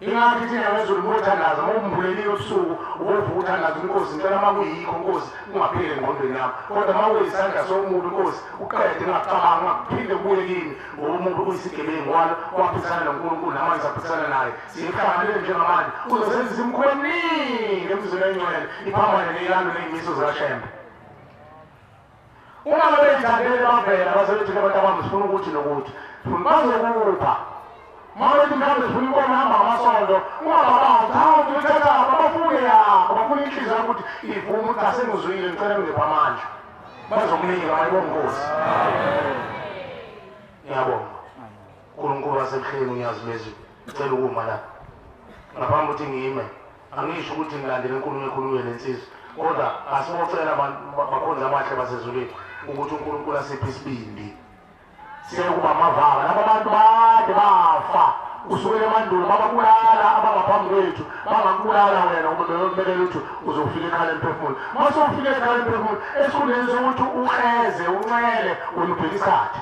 ingakho thina ngezulu ngothandaza uma umbulelile ebusuku ubovuka uthandaza inkosi ngicela uma kuyikho inkosi ungaphile engqondweni yakho kodwa uma kuyisandla somuntu inkosi uqede ngingacabanga phinde kubuye kimi ngoba umuntu uyisigebengu waphikisana noNkulunkulu namanje saphikisana naye siyihlanganele njengamanje uzosebenzisa imikhuba eminingi emizweni engcwele iphambane neyilando ney'miso zikashembe uma beyithandele bavela basebethi abantu abami sifuna ukuthi nokuthi bazokupha mawuthi mhlawumbe sifuna inkomo hamba ngamasonto ungababanga babafune yakho bafuna inhliziyo yokuthi ivuma ukuthi asengizwile ngicela ngipha amandla bazokunika mayibonga inkosi ngiyabonga uNkulunkulu wasebuhleni unyazi bezulu ngicela ukuma la ngaphambi ukuthi ngime angisho ukuthi ngilandele inkulumo ekhulunywe nensizwa kodwa asibocela bakhonza amahle basezulwini ukuthi uNkulunkulu asiphe isibindi sekuba amavaka laba abantu bade bafa usukela emandulo bababulala abangaphambi kwethu bangakubulala wena ngoba bebekumele ukuthi uzofika ekhaya emphefumulo mase ufika ekhaya emphefumulo esikhundleni sokuthi uhleze uncele wena ubheka isikhathi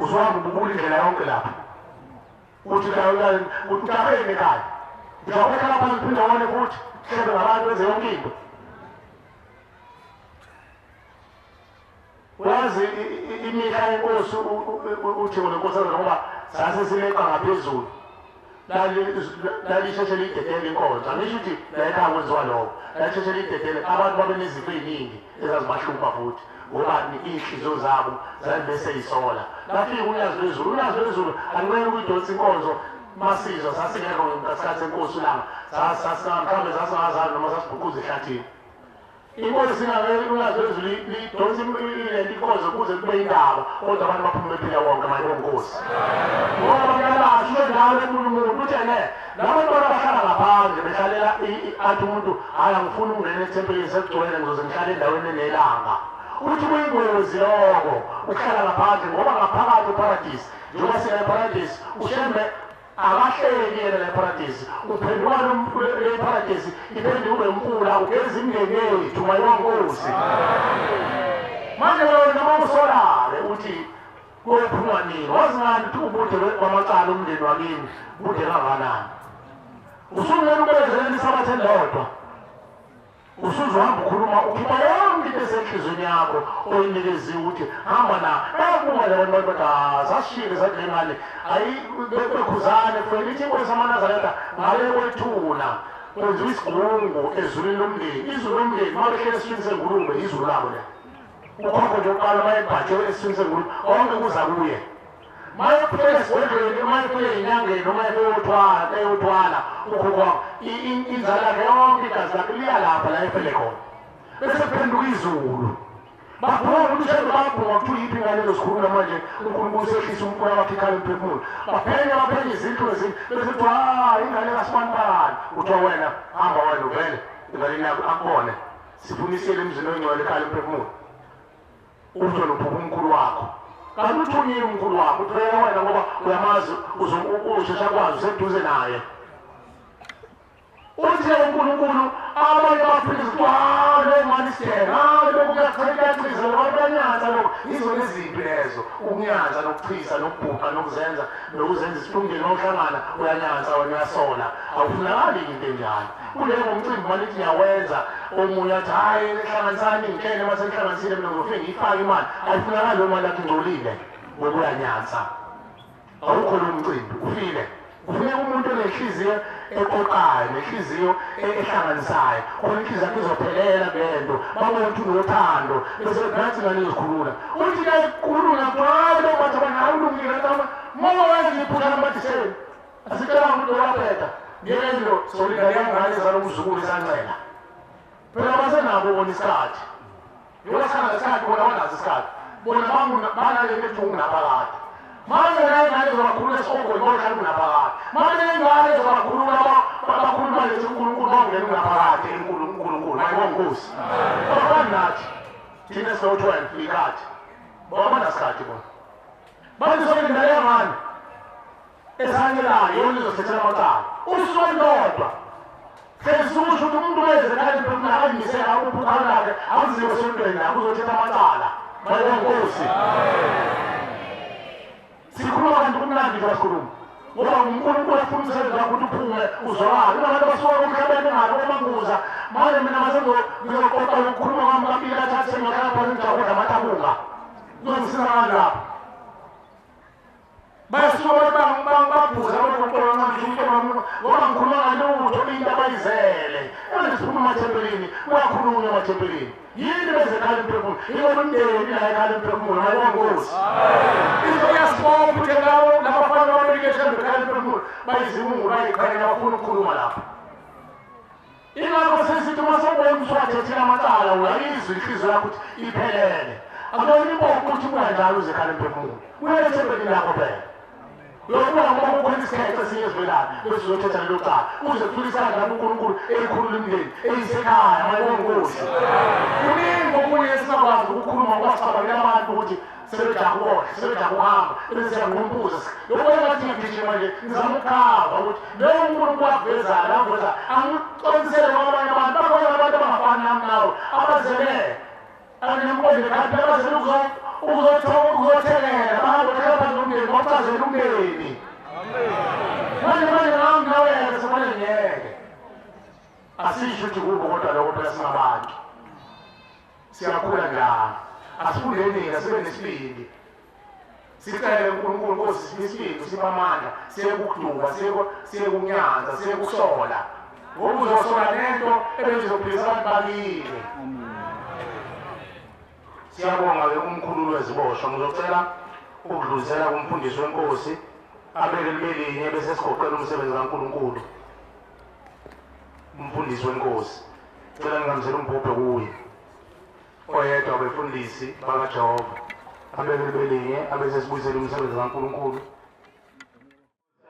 uzohamba ububula indlela yonke lapha uthi uhlabeni ekhaya ujabuka lapha ngiphinda wone futhi hlebe ngabantu benze yonke into wazi imihla yenkosi uthi ngenkosazana ngoba sasesileqa ngaphezulu lalisheshe lidedele inkonzo angisho ukuthi layekhaya kwenziwa lokho lalisheshe lidedele abantu babenezifo ey'ningi ezazibahlupha futhi ngoba iy'nhliziyo zabo zazibesey'sola lafika unyazi lwezulu angincela ukuyidonsa inkonzo masizwa sasingekho ngesikhathi senkosi ulanga mhlawumbe sasingazali noma sasibhuquza ehlathini inkosi singakelulazi lezulu lidonsa ilento inkonzo ukuze kube indaba kodwa abantu baphume bephila wonke mayibonga inkosi ngoba bayalasho endawo lemuntu uthi labantwana bahlala ngaphandle behlalela athi umuntu hayi angifuni ukungena ethempelini sekugcwele ngizoze ngihlale endaweni enelanga uthi kuyingozi lokho ukuhlala ngaphandle ngoba ngaphakathi eparadisi njengoba sina eparadisi ushembe akahleli yena leparadisi uphenduka leparadisi iphende ube mfula ugeza imindeni yethu mayibonga inkosi manje wena noma usolale uthi kophuma nini wazi ngani ukuthi ubude kwamacala umndeni wakini bude kangakanani usungena ubezeleni isabatha elilodwa usuzohamba ukhuluma ukhipha yonke into esenhlizweni yakho oyinikeziwe ukuthi hamba na nakubunga labantu bathi sasishile sathi le mali bekhuzane kufela ithi inkosi amaNazaretha ngale kwethuna kwenziwa isigungu ezulwini lomndeni izulu lomndeni uma behlele esiswini sengulube izulu labo le ukhokho nje uqala mayebhatshe esiswini sengulube konke kuza kuye mayefike esibhedleni mayefike enyangeni noma eyothwala ukhokho inzala yakhe yonke igazi lakhe liya lapha la efele khona bese kuphenduka izulu baphuma ukuthi shebe baphuma kuthiwa yiphi ingane ezozikhulula manje uNkulunkulu usehlisa umoya wakhe ikhala emphefumulo baphenye izinto ezinye bese kuthiwa ingane kaSibanibani kuthiwa wena hamba wena uvele ingaleni yakho akubone sifunisele emzini oyingcwele ikhala emphefumulo uzwe nophupha umkhulu wakho kanti uthunyiwe umkhulu wakho uthi wena ngoba uyamazi uzoshesha kwazi useduze naye uthi uNkulunkulu abanye bafika ukuthi lo mani sithenga lokhu kuyachiza lokwanyanza lokho izona iziphi lezo ukunyanza nokuchiza nokubhuqa nokuzenza isihlungeni mawuhlangana uyanyanza wena uyasola awufunakali into enjalo kuleyo ngomcimbi malithi ngiyawenza omunye athi hayi ehlanganisani ngitshele mase ngihlanganisile mina ngizofike ngiyifake imali ayifunakali lo mali yakhe ingcolile ngoba uyanyanza awukho lo mcimbi ufile kufuneka umuntu onenhliziyo eqoqayo nenhliziyo ehlanganisayo khona inhliziyo yakhe izophelela kulento babona ukuthi unothando bese nathi ngane izikhulula uthi la ikhulula kwalo bathi abanayo ulungile noma mowenza iphutha amadiseni asicela umuntu olaphetha ngelo solidarity ngane zalomzukulu esancela phela basenabo bona isikhathi yona sana isikhathi bona banazo isikhathi bona banale lethu naphakade manje ngane zobakhulula esokho ngohlala kunaphakade manje ngane zobakhulula bakhuluma lethi uNkulunkulu bangena kunaphakade uNkulunkulu mayibongosi abanathi thina so 12 ikhathi babona isikhathi bona manje sokulindalela ngane esanyelayo yona izosethela amacala usondodwa sesukusho ukuthi umuntu wenze kanti phela ayimisela ukuphukana lakhe akuziwe sontweni lakhe uzothetha amacala mayibongosi sikhuluma kanti kumnandi nje wasikhuluma ngoba uNkulunkulu afuna umsebenzi wakho ukuthi uphume uzwakale abantu basuka kumhlabeni ngalo emanguza manje mina ngizoqoqa ukukhuluma kwami kabili kathathu sengikhaya phakathi ngijabula amathabunga uzongisiza ngani lapho bayasuka babhuza abaqoqola ngoba ngikhuluma ngalutho into abayizele siphuma emathempelini kuyakhulunywa emathempelini yini bezekhala emphefumulo yingoba umndeni la ekhala emphefumulo mayibongosi izokuyasibona ukuthi labafana babenikeshembe ekhala emphefumulo bayizimungulu bayiqhenya bafuna ukukhuluma lapho ingakho sesithi uma sobona usuwathethela amacala uyayizwa inhliziyo yakho ukuthi iphelele akuyona impoqo ukuthi kunganjalo uzekhala emphefumulo uyele ethempelini lakho phela yokuba ngoba ukwenza isikhetho esinye esivelayo bese uzothetha lelo cala uze kufika isandla lapho uNkulunkulu elikhulula imindeni eyisekhaya mayibongosi kuningi okunye esingakwazi ukukhuluma ngoba sicabangela abantu ukuthi sebejaha ukudla sebejaha ukuhamba bese siyanqumbuza yokuba ngathi ngigijima nje ngizama ukukhava ukuthi leyo uNkulunkulu akuvezayo akuveza angiqondisele kwabanye abantu bakhona abantu abangafani nami nawe abazele abanemqondo kanti abazele ukuzothelela bahambe bekhapha nomndeni bachazele umndeni manje nami nawe sekumele ngeke asisho ukuthi kubo kodwa lokho phela singabantu siyakhula njalo asifundeni sibe nesibindi sicele uNkulunkulu Nkosi sibe isibindi sipha amandla siyekuduba siyekunyanza siyekusola ngoba uzosola lento ebezizophilisa abantu bakini siyabonga-ke umkhululo weziboshwa ngizocela ukudlulisela kumfundisi wenkosi abeke libelinye bese sigoqela umsebenzi kaNkulunkulu umfundisi wenkosi cela ngingamzela umbhubhe kuye oyedwa abefundisi bakaJehova abeke libelinye abese sibuyisele umsebenzi kaNkulunkulu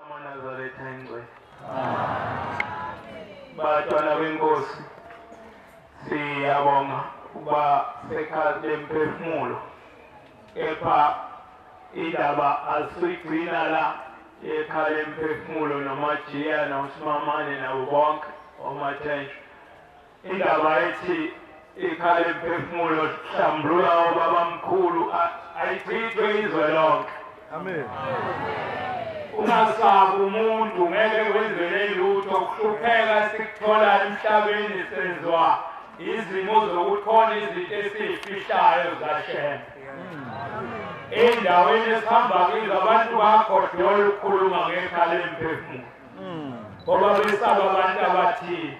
amaNazaretha engcwele batwana benkosi siyabonga ukuba sekhala lemphefumulo kepha indaba asiyigcina la ekhala lemphefumulo nomajiya noSimamane nabo bonke omathenjwa indaba ethi ekhala lemphefumulo hlambulula obabamkhulu ayichithwe izwe lonke amen ungasabi umuntu ngeke kwenzele lutho ukuhlupheka sikuthola emhlabeni senziwa izimo zokuthi khona izinto esizifihlayo zaShembe endaweni esihamba kizo abantu bakhohlola ukukhuluma ngekhala lemphefumulo ngoba besaba abantu abathile.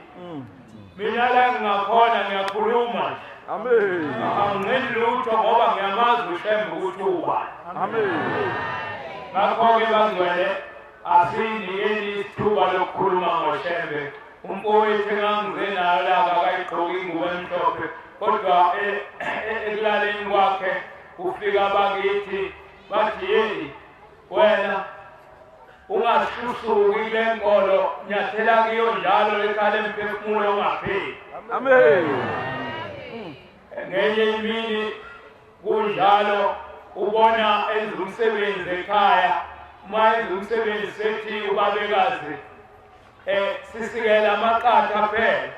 Mina la ngingakhona ngiyakhuluma. Amen. Angilutho ngoba ngiyamazi uShembe ukuthi ubani. Amen. Ngakho-ke bangcwele asinikeni isithuba lokukhuluma ngoShembe. Umfowethu engangize nayo la akayigqoki ingubo emhlophe kodwa ekulaleni kwakhe ufika bakithi bathi hey wena ungasusuki le nkolo nyathela kuyo njalo lekhale emphefumulo ungapheli. Amen. Ngenye imini kunjalo ubona enza umsebenzi ekhaya uma enza umsebenzi sethi ubabekazi sisikela amaqatha phela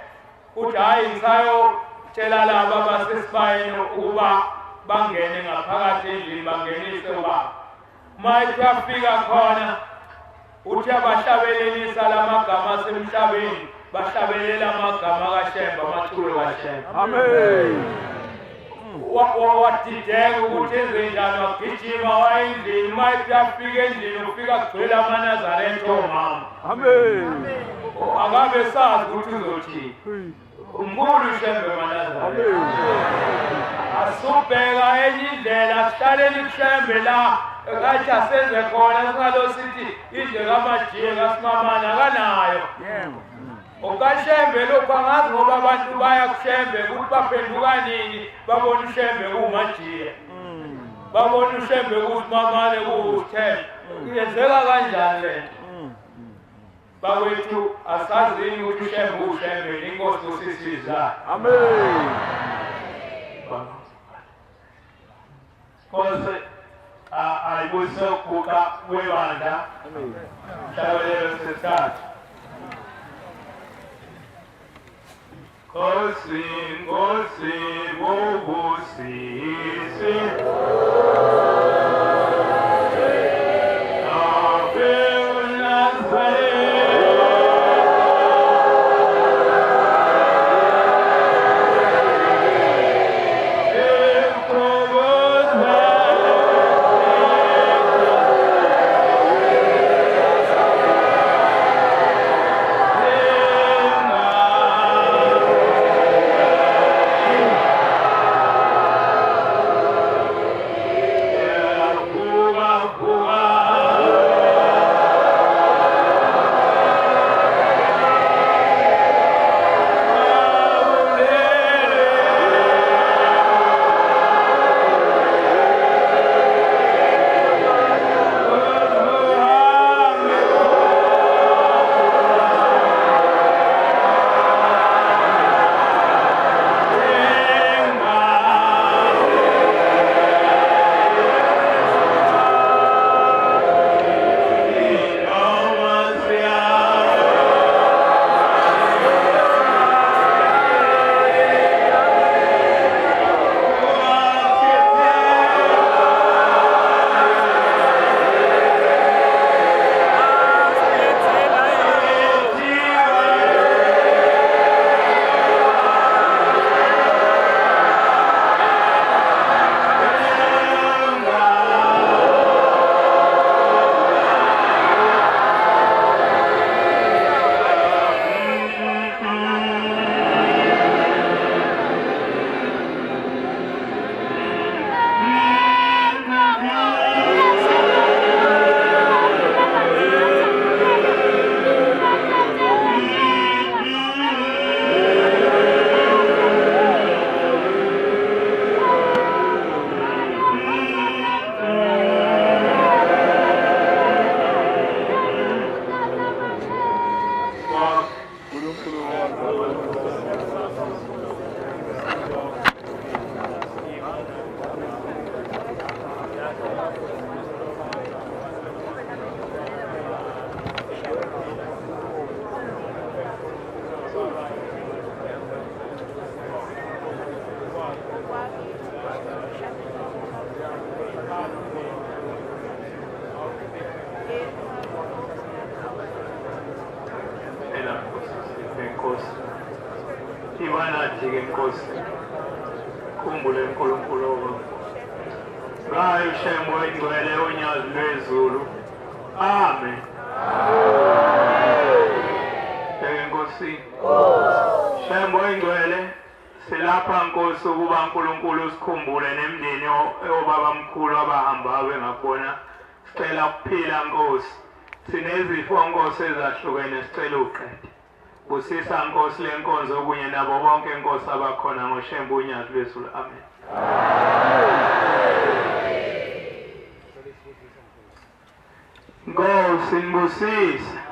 uthi hayi ngisayotshela laba basesibayeni ukuba bangene ngaphakathi endlini bangenise ubaba. Uma uyafika khona uthi abahlabelelisa lamagama asemhlabeni bahlabelela amagama kaShembe amaculo kaShembe. Amen. Wadideka ukuthi enze njani wagijima wayendlini uma uyafika endlini ufika kugcwele amaNazaretha omama. Amen. Akabe sazi ukuthi uzothini. Umkhulu uShembe maNazaretha. Asubheka enye indlela sihlaleni kuShembe la kathi asenze khona singalo sithi indle kamajiye kaSimamana akanayo. UkaShembe lokhu angazi ngoba abantu baya kuShembe ukuthi baphenduka nini babona uShembe kumajiye. Babona uShembe kuSimamane kuThemba. Kuyenzeka kanjani le nto? Bawethu asazini ukuthi uShembe uShembe inkosi usisiza. Amen. Nkosi ayibuyise ukuguqa kwebandla. Hlabelelo sesithathu. Nkosi Nkosi bobusisi Ibanathi-ke Nkosi, khumbule uNkulunkulu ngayo uShembe oyingcwele onyazi lwezulu. Amen. Nkosi. Shembo ingcwele silapha Nkosi ukuba uNkulunkulu usikhumbule nemndeni obaba mkhulu abahamba bengabona. Sicela ukuphila Nkosi. Sinezifo Nkosi ezahlukene sicela uqede. Busisa Nkosi lenkonzo kunye nabo bonke Nkosi abakhona ngoShembo uNyathi lwethu. Amen. Nkosi nibusise.